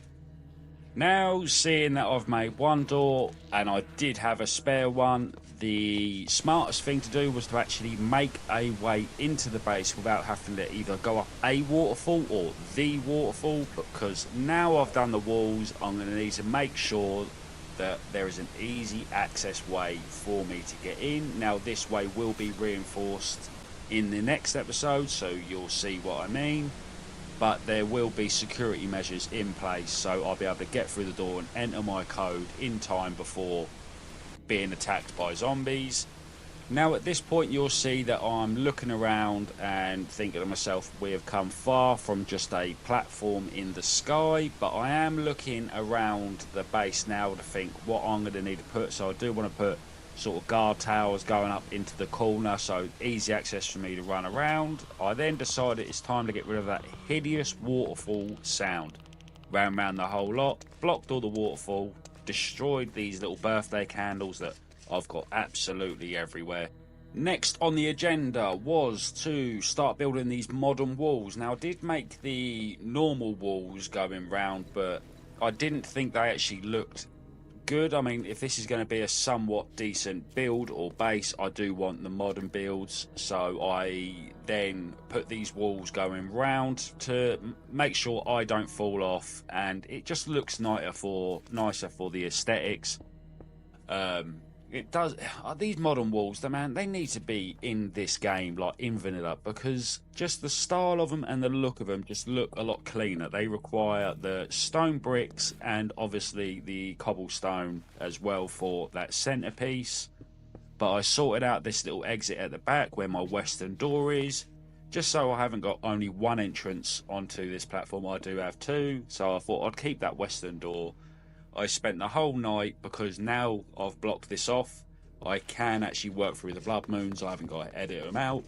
Now, seeing that I've made one door and I did have a spare one, the smartest thing to do was to actually make a way into the base without having to either go up a waterfall or the waterfall, because now I've done the walls, I'm going to need to make sure that there is an easy access way for me to get in. Now, this way will be reinforced in the next episode, so you'll see what I mean. But there will be security measures in place, so I'll be able to get through the door and enter my code in time before being attacked by zombies. Now at this point you'll see that I'm looking around and thinking to myself, we have come far from just a platform in the sky, but I am looking around the base now to think what I'm going to need to put. So I do want to put sort of guard towers going up into the corner, so easy access for me to run around. I then decided it's time to get rid of that hideous waterfall sound. Ran around the whole lot, blocked all the waterfall, destroyed these little birthday candles that I've got absolutely everywhere. Next on the agenda was to start building these modern walls. Now I did make the normal walls going round, but I didn't think they actually looked good. I mean, if this is going to be a somewhat decent build or base, I do want the modern builds, so I then put these walls going round to make sure I don't fall off, and it just looks nicer for the aesthetics. It does. These modern walls, they need to be in this game, like in vanilla, because just the style of them and the look of them just look a lot cleaner. They require the stone bricks and obviously the cobblestone as well for that centerpiece. But I sorted out this little exit at the back where my western door is, just so I haven't got only one entrance onto this platform. I do have two, so I thought I'd keep that western door. I spent the whole night, because now I've blocked this off, I can actually work through the blood moons. I haven't got to edit them out.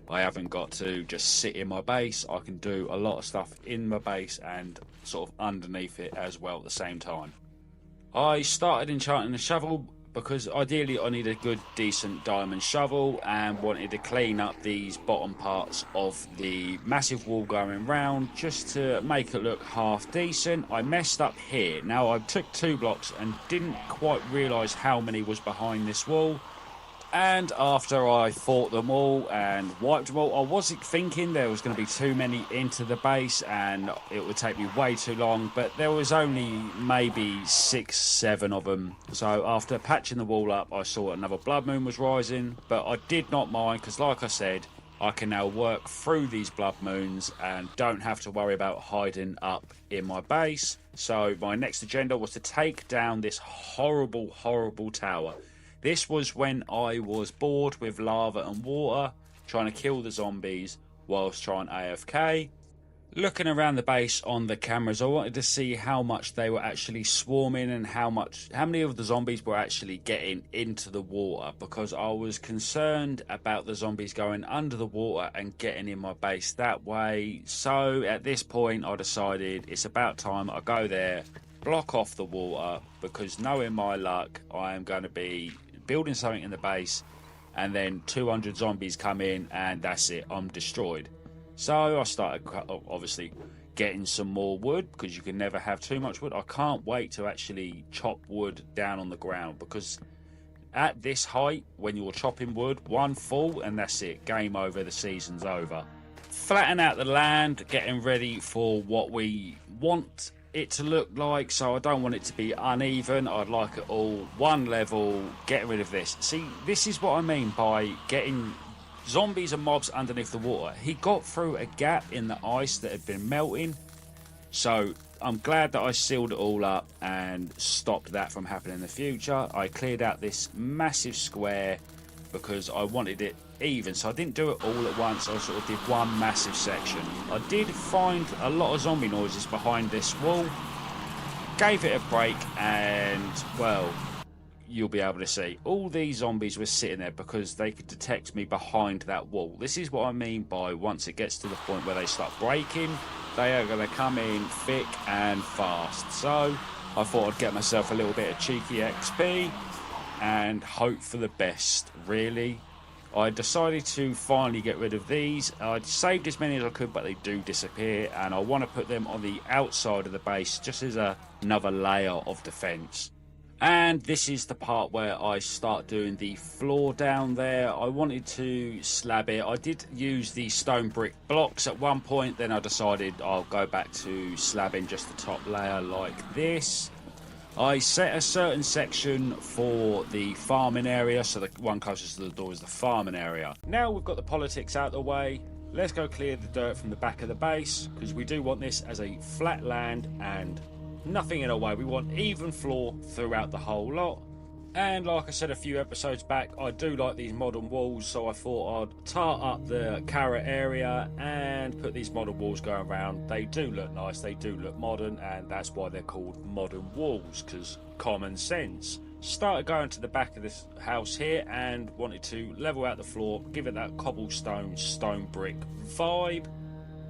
I haven't got to just sit in my base. I can do a lot of stuff in my base and sort of underneath it as well at the same time. I started enchanting the shovel because ideally I need a good decent diamond shovel, and wanted to clean up these bottom parts of the massive wall going round just to make it look half decent. I messed up here. Now I took 2 blocks and didn't quite realise how many was behind this wall, and after I fought them all and wiped them all, I wasn't thinking there was going to be too many into the base and it would take me way too long, but there was only maybe 6-7 of them. So after patching the wall up, I saw another blood moon was rising, but I did not mind, because like I said, I can now work through these blood moons and don't have to worry about hiding up in my base. So my next agenda was to take down this horrible tower. This was when I was bored with lava and water, trying to kill the zombies whilst trying AFK. Looking around the base on the cameras, I wanted to see how much they were actually swarming and how many of the zombies were actually getting into the water, because I was concerned about the zombies going under the water and getting in my base that way. So at this point I decided it's about time I go there, block off the water, because knowing my luck, I am going to be building something in the base and then 200 zombies come in and that's it, I'm destroyed. So I started obviously getting some more wood, because you can never have too much wood. I can't wait to actually chop wood down on the ground, because at this height, when you're chopping wood, one fall and that's it, game over, the season's over. Flatten out the land, getting ready for what we want it to look like, so I don't want it to be uneven. I'd like it all one level, get rid of this. See, this is what I mean by getting zombies and mobs underneath the water. He got through a gap in the ice that had been melting So I'm glad that I sealed it all up and stopped that from happening in the future. I cleared out this massive square because I wanted it even, so I didn't do it all at once. I sort of did one massive section. I did find a lot of zombie noises behind this wall, gave it a break, and well, you'll be able to see all these zombies were sitting there because they could detect me behind that wall. This is what I mean by once it gets to the point where they start breaking, they are going to come in thick and fast. So I thought I'd get myself a little bit of cheeky XP and hope for the best, really. I decided to finally get rid of these. I'd saved as many as I could, but they do disappear, and I want to put them on the outside of the base just as another layer of defense. And this is the part where I start doing the floor down there. I wanted to slab it. I did use the stone brick blocks at one point, then I decided I'll go back to slabbing just the top layer like this. I set a certain section for the farming area, so the one closest to the door is the farming area. Now we've got the politics out of the way, let's go clear the dirt from the back of the base, because we do want this as a flat land and nothing in our way. We want even floor throughout the whole lot. And like I said a few episodes back, I do like these modern walls, so I thought I'd tar up the carrot area and put these modern walls going around. They do look nice, they do look modern, and that's why they're called modern walls, because common sense. Started going to the back of this house here and wanted to level out the floor, give it that cobblestone, stone brick vibe.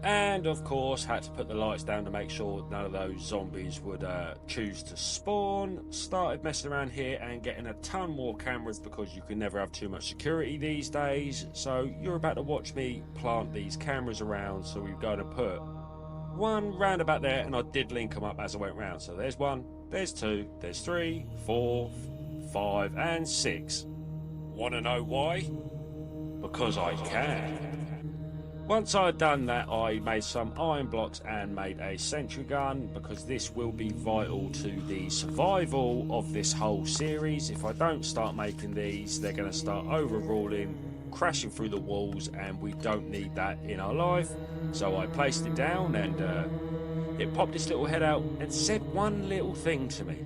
And of course had to put the lights down to make sure none of those zombies would choose to spawn. Started messing around here and getting a ton more cameras because you can never have too much security these days. So you're about to watch me plant these cameras around. So we're going to put one round about there, and I did link them up as I went round. So there's one, there's two, there's 3, 4, 5 and 6. Want to know why? Because I can. Once I had done that, I made some iron blocks and made a sentry gun, because this will be vital to the survival of this whole series. If I don't start making these, they're going to start overruling, crashing through the walls, and we don't need that in our life. So I placed it down, and it popped its little head out and said one little thing to me.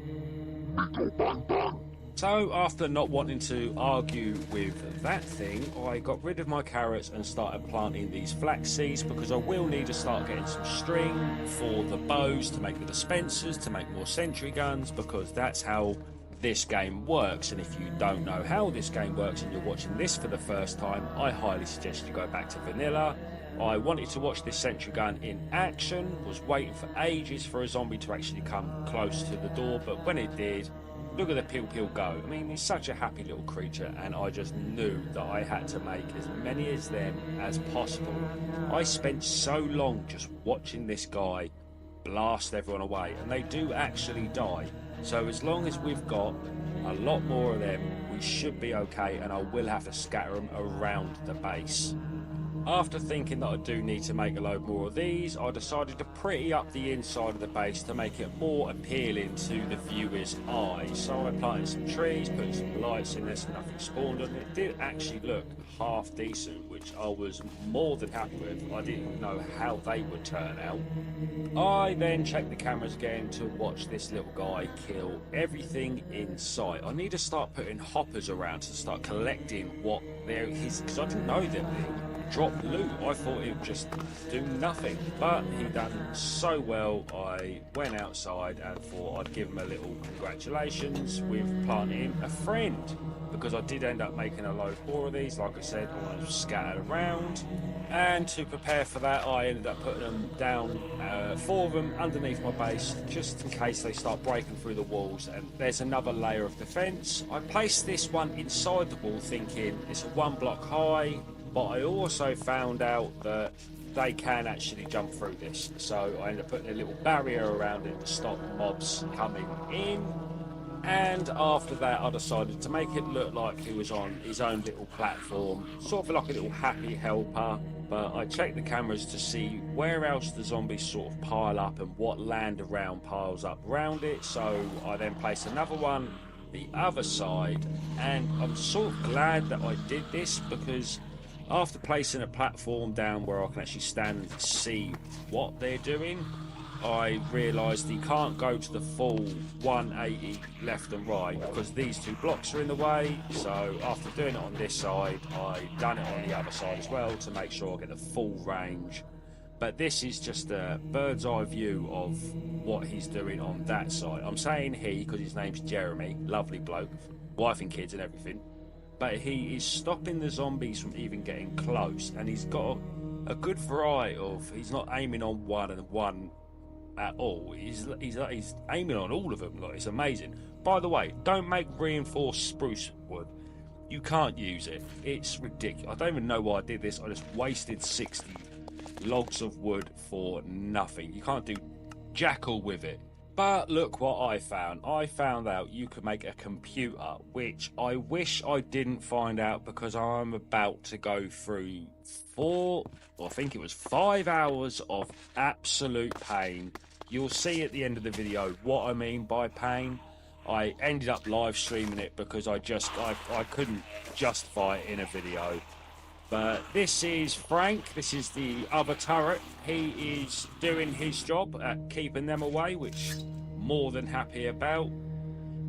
So after not wanting to argue with that thing, I got rid of my carrots and started planting these flax seeds, because I will need to start getting some string for the bows to make the dispensers, to make more sentry guns, because that's how this game works. And if you don't know how this game works and you're watching this for the first time, I highly suggest you go back to vanilla. I wanted to watch this sentry gun in action, was waiting for ages for a zombie to actually come close to the door, but when it did, look at the Pew go. I mean, he's such a happy little creature, and I just knew that I had to make as many as them as possible. I spent so long just watching this guy blast everyone away, and they do actually die. So as long as we've got a lot more of them, we should be okay, and I will have to scatter them around the base. After thinking that I do need to make a load more of these, I decided to pretty up the inside of the base to make it more appealing to the viewer's eye. So I planted some trees, put some lights in there so nothing spawned on it. It did actually look half decent, which I was more than happy with. I didn't know how they would turn out. I then checked the cameras again to watch this little guy kill everything in sight. I need to start putting hoppers around to start collecting what there is, because I didn't know that drop loot. I thought it would just do nothing, but he done so well. I went outside and thought I'd give him a little congratulations with planting a friend, because I did end up making a load more of these. Like I said, I was scattered around, and to prepare for that, I ended up putting them down, 4 of them underneath my base, just in case they start breaking through the walls. And there's another layer of defense. I placed this one inside the wall thinking it's 1 block high, but I also found out that they can actually jump through this. So I ended up putting a little barrier around it to stop mobs coming in. And after that, I decided to make it look like he was on his own little platform, sort of like a little happy helper. But I checked the cameras to see where else the zombies sort of pile up and what land around piles up around it. So I then placed another one the other side, and I'm sort of glad that I did this, because after placing a platform down where I can actually stand and see what they're doing, I realised you can't go to the full 180 left and right because these two blocks are in the way. So after doing it on this side, I done it on the other side as well to make sure I get the full range. But this is just a bird's eye view of what he's doing on that side. I'm saying he because his name's Jeremy, lovely bloke, wife and kids and everything. But he is stopping the zombies from even getting close, and he's got a good variety of. He's not aiming on one and one at all. He's aiming on all of them. Like, it's amazing. By the way, don't make reinforced spruce wood. You can't use it. It's ridiculous. I don't even know why I did this. I just wasted 60 logs of wood for nothing. You can't do jack all with it. But look what I found. I found out you could make a computer, which I wish I didn't find out because I'm about to go through 5 hours of absolute pain. You'll see at the end of the video what I mean by pain. I ended up live streaming it because I couldn't justify it in a video. But this is Frank, this is the other turret. He is doing his job at keeping them away, which I'm more than happy about.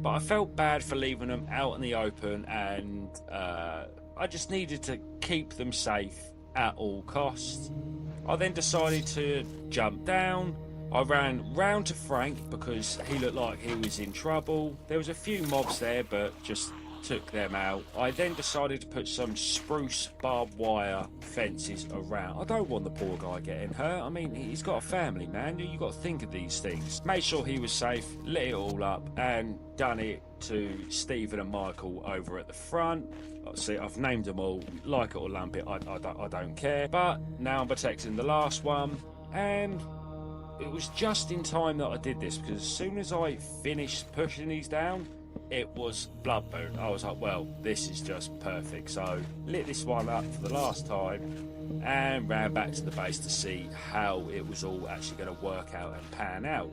But I felt bad for leaving them out in the open, and I just needed to keep them safe at all costs. I then decided to jump down. I ran round to Frank because he looked like he was in trouble. There was a few mobs there, but just took them out. I then decided to put some spruce barbed wire fences around. I don't want the poor guy getting hurt. I mean, he's got a family, man. You got to think of these things. Made sure he was safe, lit it all up, and done it to Stephen and Michael over at the front. See, I've named them all. Like it or lump it, I don't care. But now I'm protecting the last one, and it was just in time that I did this, because as soon as I finished pushing these down, it was blood moon. I was like, well, this is just perfect. So lit this one up for the last time and ran back to the base to see how it was all actually going to work out and pan out.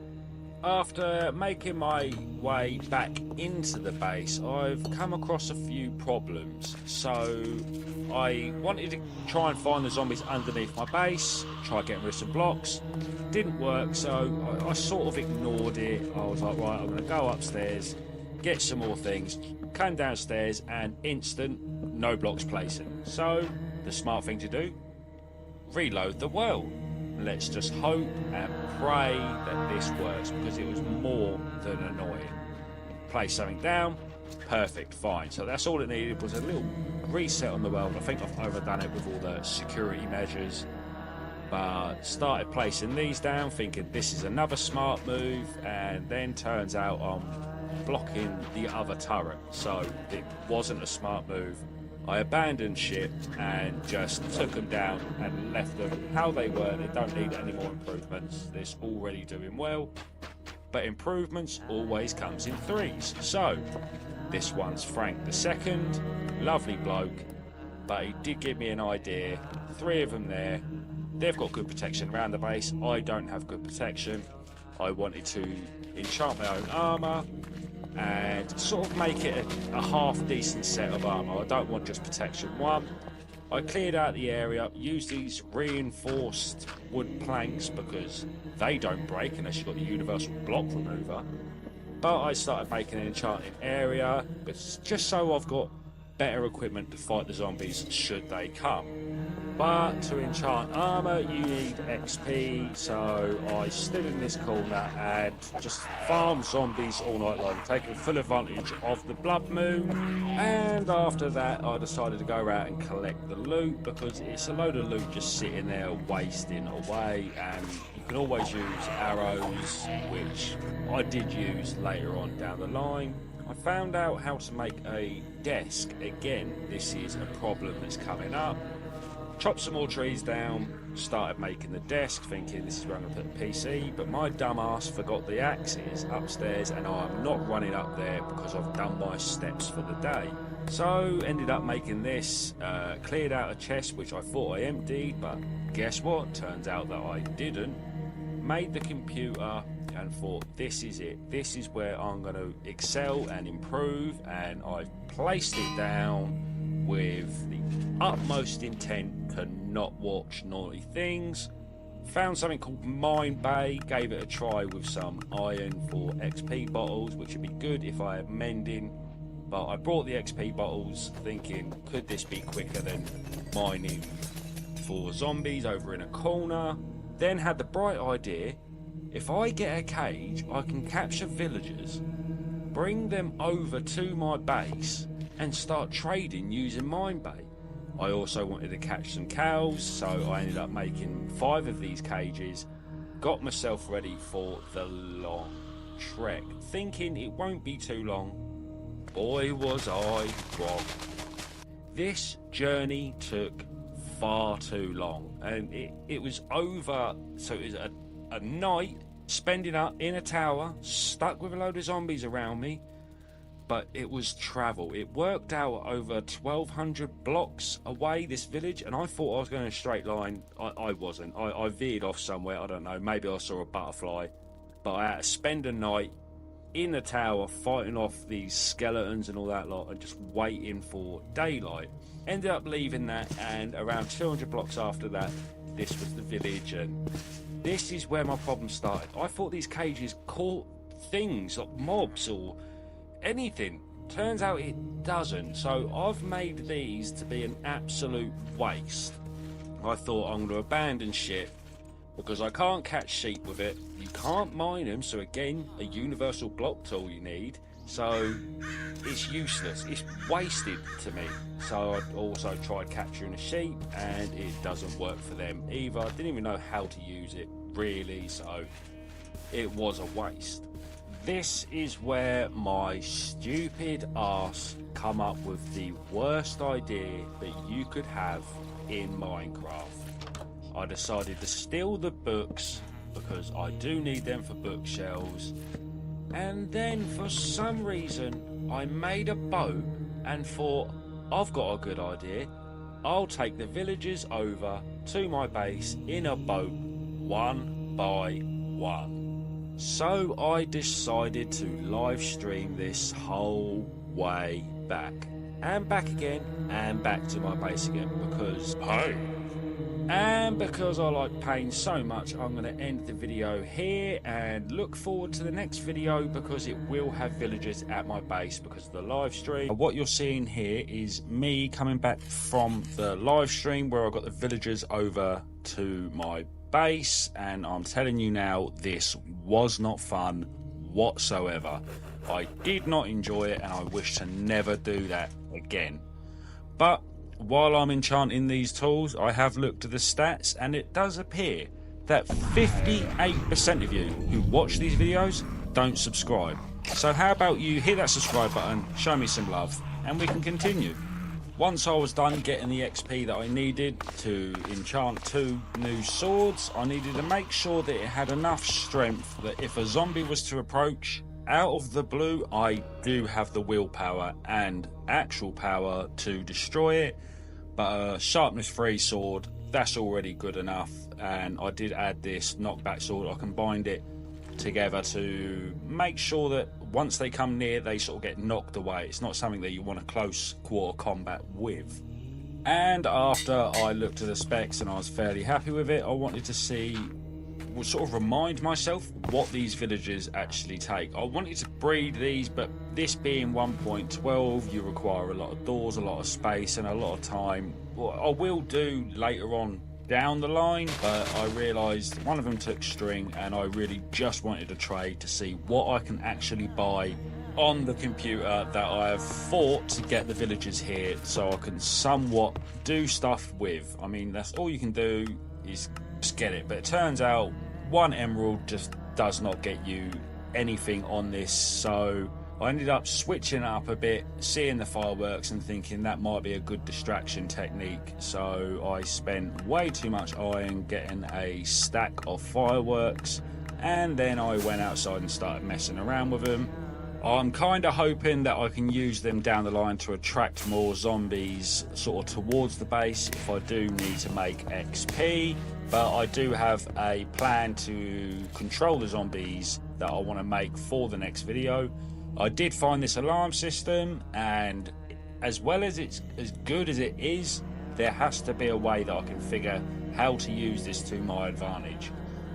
After making my way back into the base, I've come across a few problems. So I wanted to try and find the zombies underneath my base, try getting rid of some blocks. Didn't work, so I sort of ignored it. I was like, right, I'm going to go upstairs, get some more things, come downstairs, and instant, no blocks placing. So the smart thing to do, reload the world. Let's just hope and pray that this works, because it was more than annoying. Place something down, perfect, fine. So that's all it needed, was a little reset on the world. I think I've overdone it with all the security measures, but started placing these down thinking this is another smart move, and then turns out I'm blocking the other turret, so it wasn't a smart move. I abandoned ship and just took them down and left them how they were. They don't need any more improvements. They're already doing well, but improvements always comes in threes. So this one's Frank the second, lovely bloke, but he did give me an idea. 3 of them there. They've got good protection around the base. I don't have good protection. I wanted to enchant my own armour and sort of make it a half decent set of armour. I don't want just protection 1. I cleared out the area, used these reinforced wood planks because they don't break unless you've got the universal block remover. But I started making an enchanted area, but just so I've got better equipment to fight the zombies should they come. But to enchant armour you need XP, so I stood in this corner and just farmed zombies all night long, taking full advantage of the blood moon. And after that I decided to go out and collect the loot, because it's a load of loot just sitting there wasting away, and you can always use arrows, which I did use later on down the line. I found out how to make a desk. Again, this is a problem that's coming up. Chopped some more trees down, started making the desk, thinking this is where I'm going to put the PC, but my dumbass forgot the axes upstairs, and I'm not running up there because I've done my steps for the day. So ended up making this, cleared out a chest which I thought I emptied, but guess what? Turns out that I didn't. Made the computer and thought, this is it. This is where I'm going to excel and improve, and I've placed it down with the utmost intent to not watch naughty things. found something called Mine Bay, gave it a try with some iron for XP bottles, which would be good if I had mending, but I brought the XP bottles thinking, could this be quicker than mining for zombies over in a corner? Then had the bright idea, if I get a cage, I can capture villagers, bring them over to my base and start trading using Mine Bay. I also wanted to catch some cows, so I ended up making 5 of these cages, got myself ready for the long trek, thinking it won't be too long. Boy was I wrong. This journey took far too long, and it was over, so it was a night spending up in a tower, stuck with a load of zombies around me, but it was travel. It worked out over 1,200 blocks away, this village, and I thought I was going in a straight line. I wasn't. I veered off somewhere, I don't know, maybe I saw a butterfly, but I had to spend a night in a tower fighting off these skeletons and all that lot and just waiting for daylight. Ended up leaving that, and around 200 blocks after that, this was the village, and this is where my problem started. I thought these cages caught things like mobs or anything. Turns out it doesn't, so I've made these to be an absolute waste. I thought I'm going to abandon shit because I can't catch sheep with it, you can't mine them, so again, a universal block tool you need, so it's useless, it's wasted to me. So I also tried capturing a sheep and it doesn't work for them either. I didn't even know how to use it really, so it was a waste. This is where my stupid arse come up with the worst idea that you could have in Minecraft. I decided to steal the books because I do need them for bookshelves, and then for some reason I made a boat and thought, I've got a good idea, I'll take the villagers over to my base in a boat one by one. So I decided to live stream this whole way back, and back again, and back to my base again, because pain. And because I like pain so much, I'm going to end the video here and look forward to the next video, because it will have villagers at my base because of the live stream. What you're seeing here is me coming back from the live stream where I got the villagers over to my base, and I'm telling you now, this was not fun whatsoever. I did not enjoy it, and I wish to never do that again. But while I'm enchanting these tools, I have looked at the stats, and it does appear that 58% of you who watch these videos don't subscribe. So how about you hit that subscribe button, show me some love, and we can continue. Once I was done getting the XP that I needed to enchant 2 new swords, I needed to make sure that it had enough strength that if a zombie was to approach, out of the blue, I do have the willpower and actual power to destroy it. But a sharpness 3 sword, that's already good enough. And I did add this knockback sword. I combined it together to make sure that once they come near, they sort of get knocked away. It's not something that you want a close quarter combat with. And after I looked at the specs and I was fairly happy with it, I wanted to see, sort of remind myself what these villagers actually take. I wanted to breed these, but this being 1.12, you require a lot of doors, a lot of space, and a lot of time. What I will do later on down the line, but I realised one of them took string, and I really just wanted to trade to see what I can actually buy on the computer that I have fought to get the villagers here, so I can somewhat do stuff with. I mean, that's all you can do is just get it, but it turns out 1 emerald just does not get you anything on this, so I ended up switching it up a bit, seeing the fireworks and thinking that might be a good distraction technique. So I spent way too much iron getting a stack of fireworks, and then I went outside and started messing around with them. I'm kind of hoping that I can use them down the line to attract more zombies sort of towards the base if I do need to make XP. But I do have a plan to control the zombies that I want to make for the next video. I did find this alarm system, and as well as it's as good as it is, there has to be a way that I can figure how to use this to my advantage.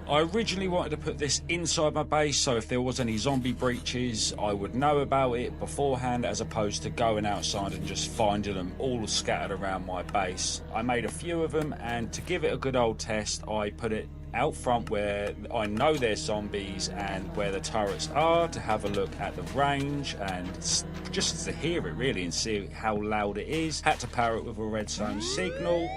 I originally wanted to put this inside my base, so if there was any zombie breaches, I would know about it beforehand, as opposed to going outside and just finding them all scattered around my base. I made a few of them, and to give it a good old test, I put it out front where I know there's zombies and where the turrets are, to have a look at the range and just to hear it really and see how loud it is. Had to power it with a redstone signal.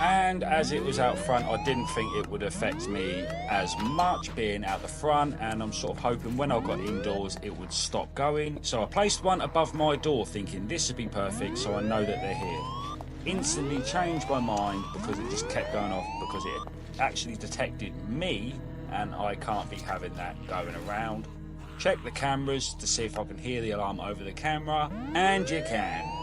And as it was out front, I didn't think it would affect me as much being out the front, and I'm sort of hoping when I got indoors it would stop going. So I placed one above my door thinking this would be perfect, so I know that they're here. Instantly changed my mind because it just kept going off, because it actually detected me, and I can't be having that going around. Check the cameras to see if I can hear the alarm over the camera, and you can.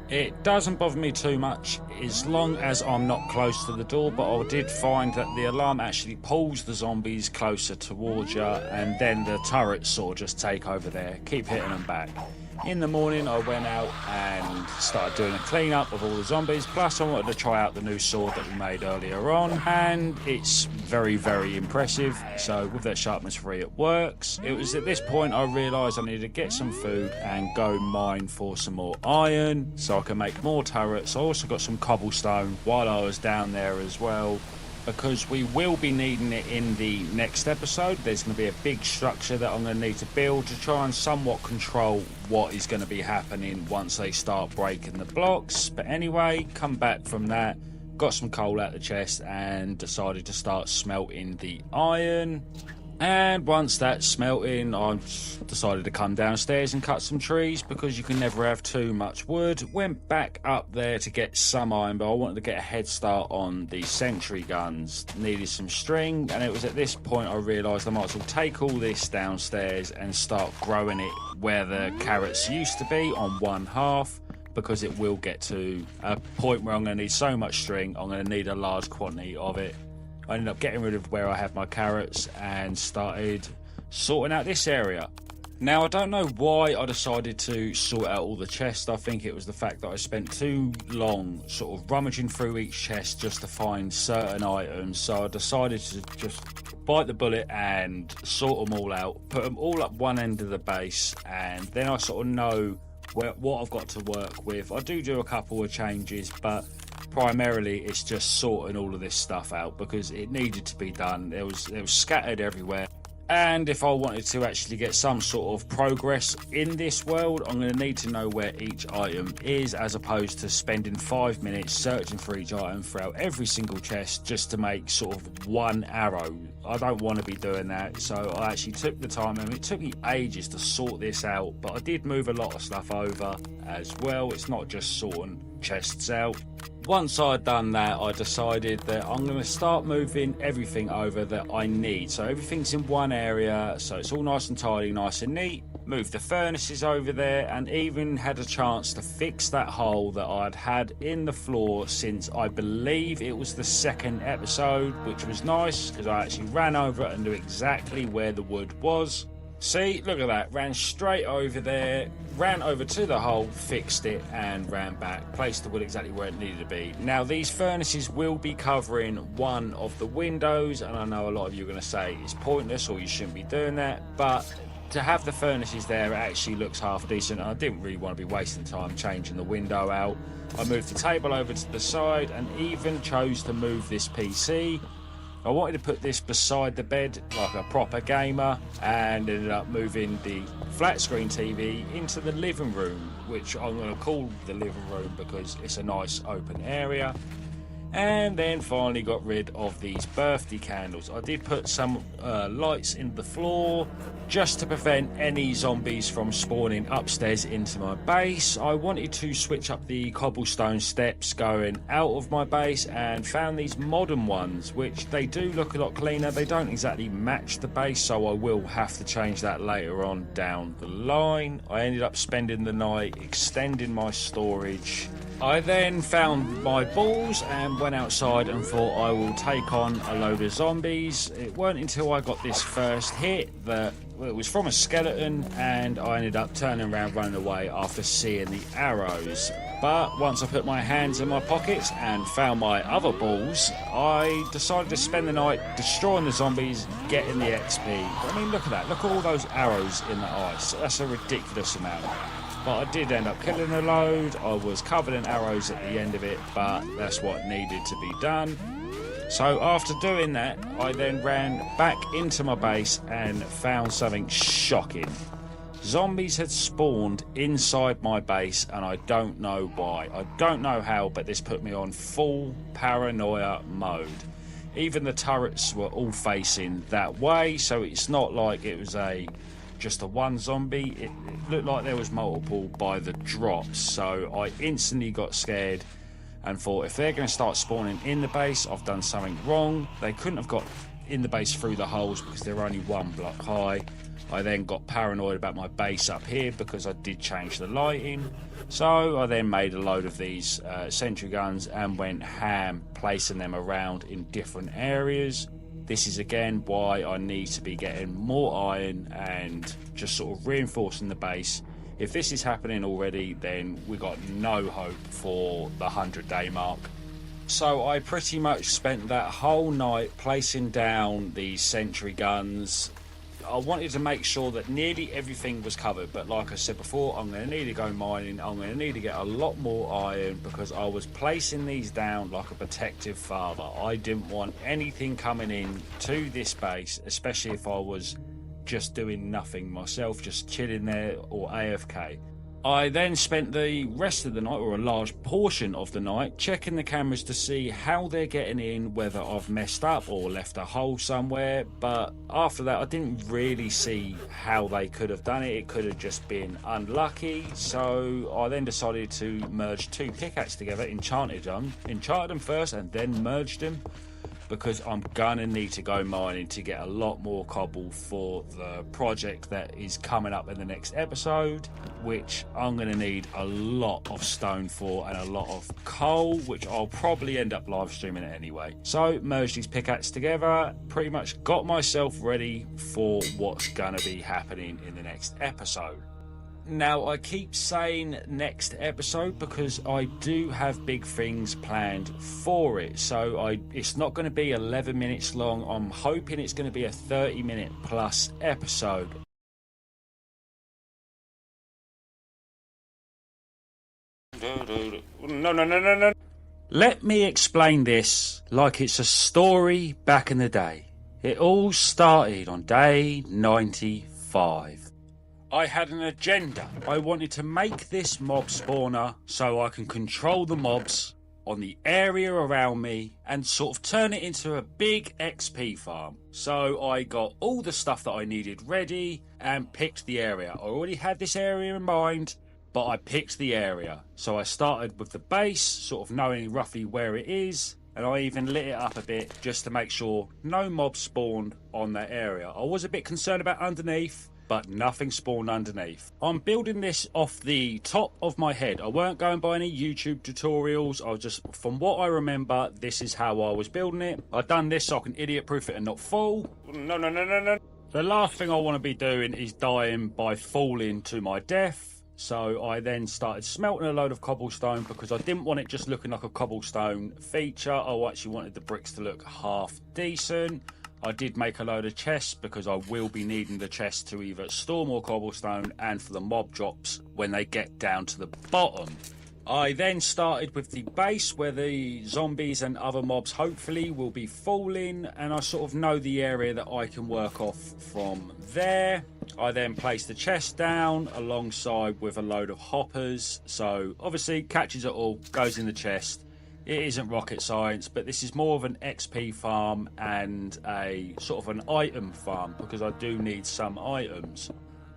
It doesn't bother me too much as long as I'm not close to the door, but I did find that the alarm actually pulls the zombies closer towards you, and then the turrets sort of just take over there, keep hitting them back. In the morning I went out and started doing a clean up of all the zombies, plus I wanted to try out the new sword that we made earlier on, and it's very, very impressive. So with that sharpness 3 it works. It was at this point I realised I needed to get some food and go mine for some more iron so I can make more turrets. I also got some cobblestone while I was down there as well, because we will be needing it in the next episode. There's going to be a big structure that I'm going to need to build to try and somewhat control what is going to be happening once they start breaking the blocks. But anyway, come back from that, got some coal out the chest and decided to start smelting the iron. And once that's smelting, I decided to come downstairs and cut some trees, because you can never have too much wood. Went back up there to get some iron, but I wanted to get a head start on the sentry guns. Needed some string, and it was at this point I realised I might as well take all this downstairs and start growing it where the carrots used to be, on one half, because it will get to a point where I'm going to need so much string, I'm going to need a large quantity of it. I ended up getting rid of where I had my carrots and started sorting out this area. Now, I don't know why I decided to sort out all the chests. I think it was the fact that I spent too long sort of rummaging through each chest just to find certain items. So I decided to just bite the bullet and sort them all out, put them all up one end of the base, and then I sort of know what I've got to work with. I do a couple of changes, but primarily it's just sorting all of this stuff out because it needed to be done. It was scattered everywhere, and if I wanted to actually get some sort of progress in this world, I'm going to need to know where each item is, as opposed to spending 5 minutes searching for each item throughout every single chest just to make sort of one arrow. I don't want to be doing that, so I actually took the time, and it took me ages to sort this out, but I did move a lot of stuff over as well. It's not just sorting chests out. Once I'd done that, I decided that I'm going to start moving everything over that I need. So everything's in one area, so it's all nice and tidy, nice and neat. Moved the furnaces over there, and even had a chance to fix that hole that I'd had in the floor since I believe it was the second episode, which was nice because I actually ran over it and knew exactly where the wood was. See, look at that, ran straight over there, ran over to the hole, fixed it and ran back, placed the wood exactly where it needed to be. Now these furnaces will be covering one of the windows, and I know a lot of you are going to say it's pointless or you shouldn't be doing that, but to have the furnaces there, it actually looks half decent, and I didn't really want to be wasting time changing the window out. I moved the table over to the side and even chose to move this PC. I wanted to put this beside the bed like a proper gamer, and ended up moving the flat screen TV into the living room, which I'm going to call the living room because it's a nice open area. And then finally got rid of these birthday candles. I did put some lights in the floor just to prevent any zombies from spawning upstairs into my base. I wanted to switch up the cobblestone steps going out of my base, and found these modern ones, which they do look a lot cleaner. They don't exactly match the base, so I will have to change that later on down the line. I ended up spending the night extending my storage. I then found my balls and went outside and thought I will take on a load of zombies. It weren't until I got this first hit that it was from a skeleton, and I ended up turning around running away after seeing the arrows. But once I put my hands in my pockets and found my other balls, I decided to spend the night destroying the zombies, getting the XP. I mean, look at that. Look at all those arrows in the ice. That's a ridiculous amount. But I did end up killing a load. I was covered in arrows at the end of it, but that's what needed to be done. So after doing that, I then ran back into my base and found something shocking. Zombies had spawned inside my base, and I don't know why. I don't know how, but this put me on full paranoia mode. Even the turrets were all facing that way, so it's not like it was just a one zombie. It looked like there was multiple by the drops, so I instantly got scared and thought, if they're going to start spawning in the base, I've done something wrong. They couldn't have got in the base through the holes because they're only one block high. I then got paranoid about my base up here because I did change the lighting. So I then made a load of these sentry guns and went ham, placing them around in different areas. This is again why I need to be getting more iron and just sort of reinforcing the base. If this is happening already, then we got no hope for the 100-day mark. So I pretty much spent that whole night placing down these sentry guns. I wanted to make sure that nearly everything was covered, but like I said before, I'm going to need to go mining. I'm going to need to get a lot more iron because I was placing these down like a protective father. I didn't want anything coming in to this base, especially if I was just doing nothing myself, just chilling there or AFK. I then spent the rest of the night, or a large portion of the night, checking the cameras to see how they're getting in, whether I've messed up or left a hole somewhere. But after that, I didn't really see how they could have done it. It could have just been unlucky. So I then decided to merge two pickaxes together, enchanted them first and then merged them, because I'm gonna need to go mining to get a lot more cobble for the project that is coming up in the next episode, which I'm gonna need a lot of stone for and a lot of coal, which I'll probably end up live streaming it anyway. So merged these pickaxes together, pretty much got myself ready for what's gonna be happening in the next episode. Now, I keep saying next episode because I do have big things planned for it. So it's not going to be 11 minutes long. I'm hoping it's going to be a 30-minute plus episode. No. Let me explain this like it's a story back in the day. It all started on day 95. I had an agenda. I wanted to make this mob spawner so I can control the mobs on the area around me and sort of turn it into a big XP farm. So I got all the stuff that I needed ready and picked the area. I already had this area in mind, but I picked the area. So I started with the base, sort of knowing roughly where it is, and I even lit it up a bit just to make sure no mobs spawned on that area. I was a bit concerned about underneath, but nothing spawned underneath. I'm building this off the top of my head. I weren't going by any YouTube tutorials. I was just, from what I remember, this is how I was building it. I've done this so I can idiot-proof it and not fall. No. The last thing I want to be doing is dying by falling to my death. So I then started smelting a load of cobblestone because I didn't want it just looking like a cobblestone feature. I actually wanted the bricks to look half decent. I did make a load of chests because I will be needing the chests to either store more cobblestone and for the mob drops when they get down to the bottom. I then started with the base where the zombies and other mobs hopefully will be falling, and I sort of know the area that I can work off from there. I then placed the chest down alongside with a load of hoppers, so obviously catches it all, goes in the chest. It isn't rocket science, but this is more of an XP farm and a sort of an item farm because I do need some items.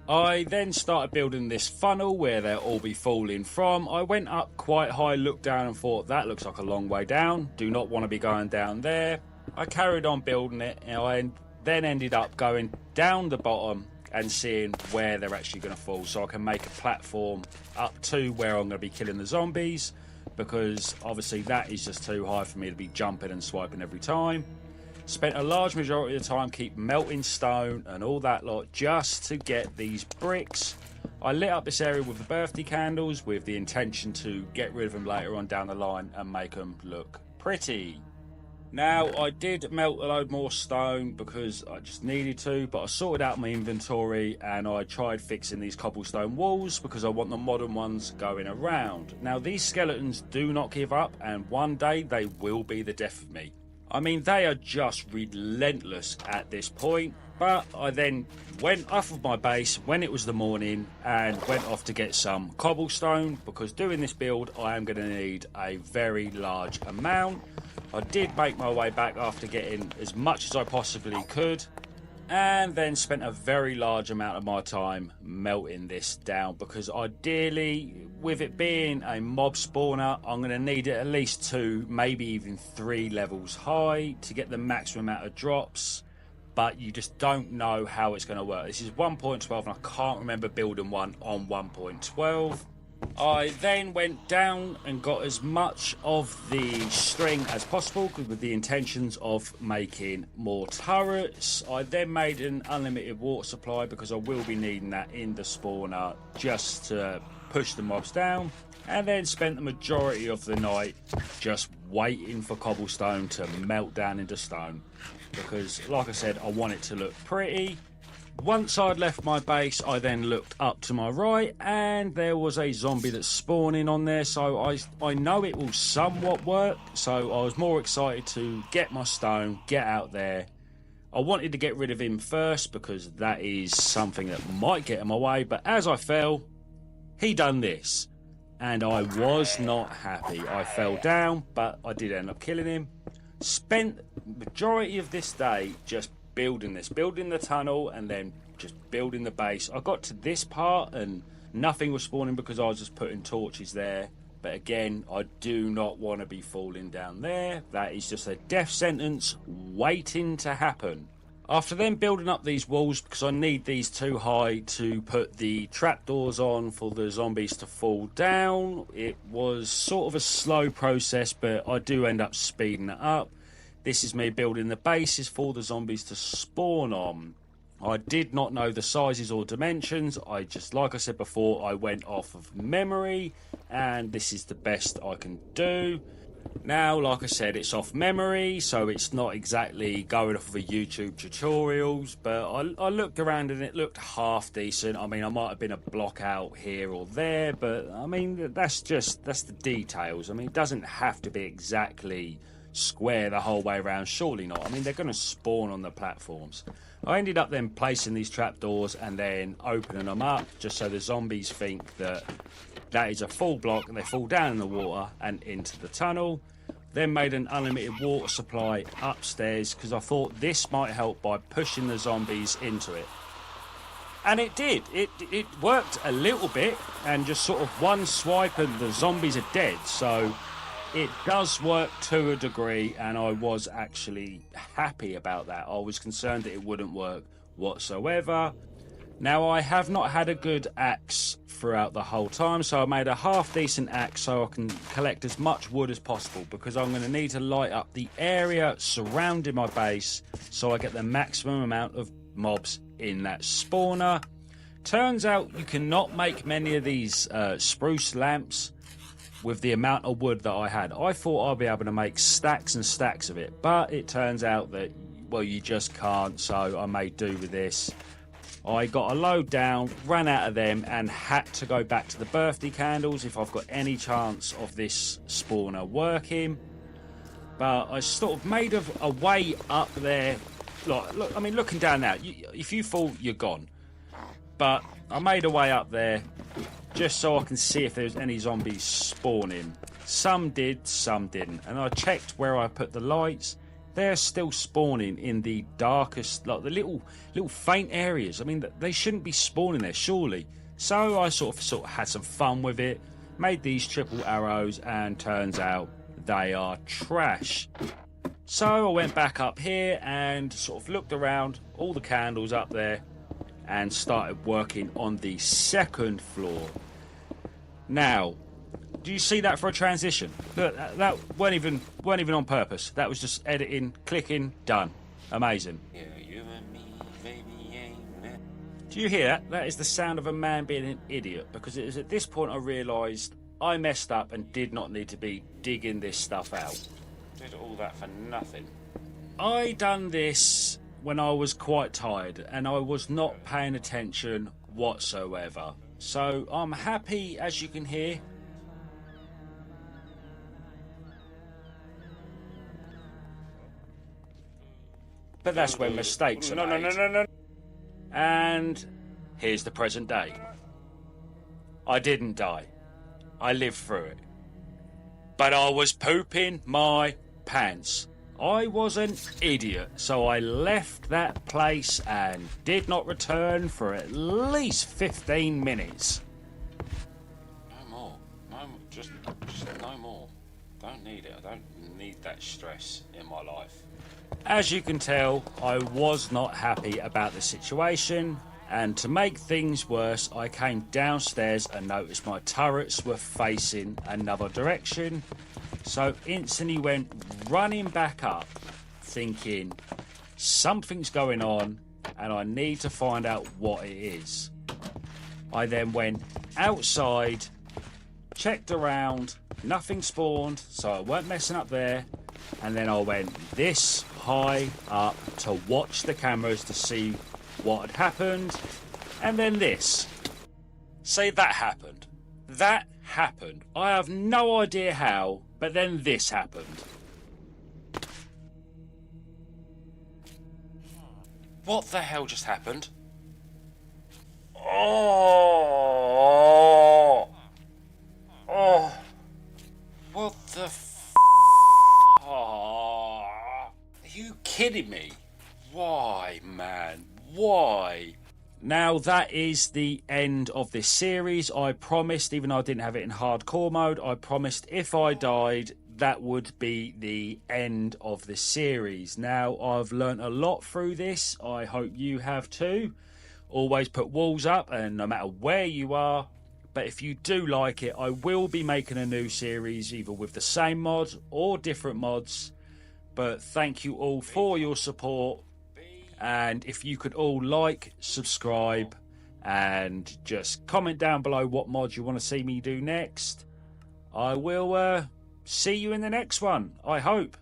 I then started building this funnel where they'll all be falling from. I went up quite high, looked down and thought that looks like a long way down. Do not want to be going down there. I carried on building it and I then ended up going down the bottom and seeing where they're actually going to fall so I can make a platform up to where I'm going to be killing the zombies, because obviously that is just too high for me to be jumping and swiping every time. Spent a large majority of the time keep melting stone and all that lot just to get these bricks. I lit up this area with the birthday candles with the intention to get rid of them later on down the line and make them look pretty. Now, I did melt a load more stone because I just needed to, but I sorted out my inventory and I tried fixing these cobblestone walls because I want the modern ones going around. Now, these skeletons do not give up, and one day they will be the death of me. I mean, they are just relentless at this point, but I then went off of my base when it was the morning and went off to get some cobblestone because doing this build I am going to need a very large amount. I did make my way back after getting as much as I possibly could, and then spent a very large amount of my time melting this down because ideally, with it being a mob spawner, I'm going to need it at least 2, maybe even 3 levels high to get the maximum amount of drops, but you just don't know how it's going to work. This is 1.12 and I can't remember building one on 1.12. I then went down and got as much of the string as possible with the intentions of making more turrets. I then made an unlimited water supply because I will be needing that in the spawner just to push the mobs down, and then spent the majority of the night just waiting for cobblestone to melt down into stone because, like I said, I want it to look pretty. Once I'd left my base, I then looked up to my right and there was a zombie that's spawning on there, so I know it will somewhat work, so I was more excited to get my stone, get out there. I wanted to get rid of him first because that is something that might get in my way, but as I fell, he done this and I was not happy. I fell down, but I did end up killing him. Spent the majority of this day just building the tunnel and then just building the base. I got to this part and nothing was spawning because I was just putting torches there, but again, I do not want to be falling down there. That is just a death sentence waiting to happen. After then building up these walls, because I need these too high to put the trapdoors on for the zombies to fall down, it was sort of a slow process, but I do end up speeding it up. This is me building the bases for the zombies to spawn on. I did not know the sizes or dimensions. I just, like I said before, I went off of memory, and this is the best I can do. Now, like I said, it's off memory, so it's not exactly going off of a YouTube tutorials, but I looked around and it looked half decent. I mean, I might have been a block out here or there, but I mean, that's the details. I mean, it doesn't have to be exactly square the whole way around, surely not. I mean, they're going to spawn on the platforms. I ended up then placing these trapdoors and then opening them up just so the zombies think that is a full block and they fall down in the water and into the tunnel. Then made an unlimited water supply upstairs because I thought this might help by pushing the zombies into it. And it did. It worked a little bit, and just sort of one swipe and the zombies are dead. So it does work to a degree, and I was actually happy about that. I was concerned that it wouldn't work whatsoever. Now, I have not had a good axe throughout the whole time, so I made a half-decent axe so I can collect as much wood as possible, because I'm going to need to light up the area surrounding my base so I get the maximum amount of mobs in that spawner. Turns out you cannot make many of these spruce lamps with the amount of wood that I had. I thought I'd be able to make stacks and stacks of it, but it turns out that, well, you just can't, so I made do with this. I got a load down, ran out of them, and had to go back to the birthday candles if I've got any chance of this spawner working. But I sort of made a way up there. Look, I mean, looking down now, if you fall, you're gone. But I made a way up there just so I can see if there's any zombies spawning. Some did, some didn't. And I checked where I put the lights. They're still spawning in the darkest, like the little faint areas. I mean, they shouldn't be spawning there, surely. So I sort of had some fun with it, made these triple arrows, and turns out they are trash. So I went back up here and sort of looked around, all the candles up there, and started working on the second floor. Now, do you see that for a transition? Look, that weren't even on purpose. That was just editing, clicking, done. Amazing. Do you hear that? That is the sound of a man being an idiot, because it was at this point I realised I messed up and did not need to be digging this stuff out. Did all that for nothing. I done this when I was quite tired and I was not paying attention whatsoever. So I'm happy, as you can hear. But that's when mistakes are made. No. And here's the present day. I didn't die. I lived through it. But I was pooping my pants. I was an idiot, so I left that place and did not return for at least 15 minutes. No more. Just no more. Don't need it. I don't need that stress in my life. As you can tell, I was not happy about the situation, and to make things worse, I came downstairs and noticed my turrets were facing another direction, so instantly went running back up, thinking something's going on and I need to find out what it is. I then went outside, checked around, nothing spawned, so I weren't messing up there, and then I went this high up to watch the cameras to see what had happened, and then this. Say that happened. That happened. I have no idea how, but then this happened. What the hell just happened? Oh! What the Oh, are you kidding me? Why, man? Why? Now, that is the end of this series. I promised, even though I didn't have it in hardcore mode, I promised if I died, that would be the end of the series. Now, I've learnt a lot through this. I hope you have too. Always put walls up, and no matter where you are. But if you do like it, I will be making a new series, either with the same mod or different mods. But thank you all for your support. And if you could all like, subscribe, and just comment down below what mod you want to see me do next. I will see you in the next one, I hope.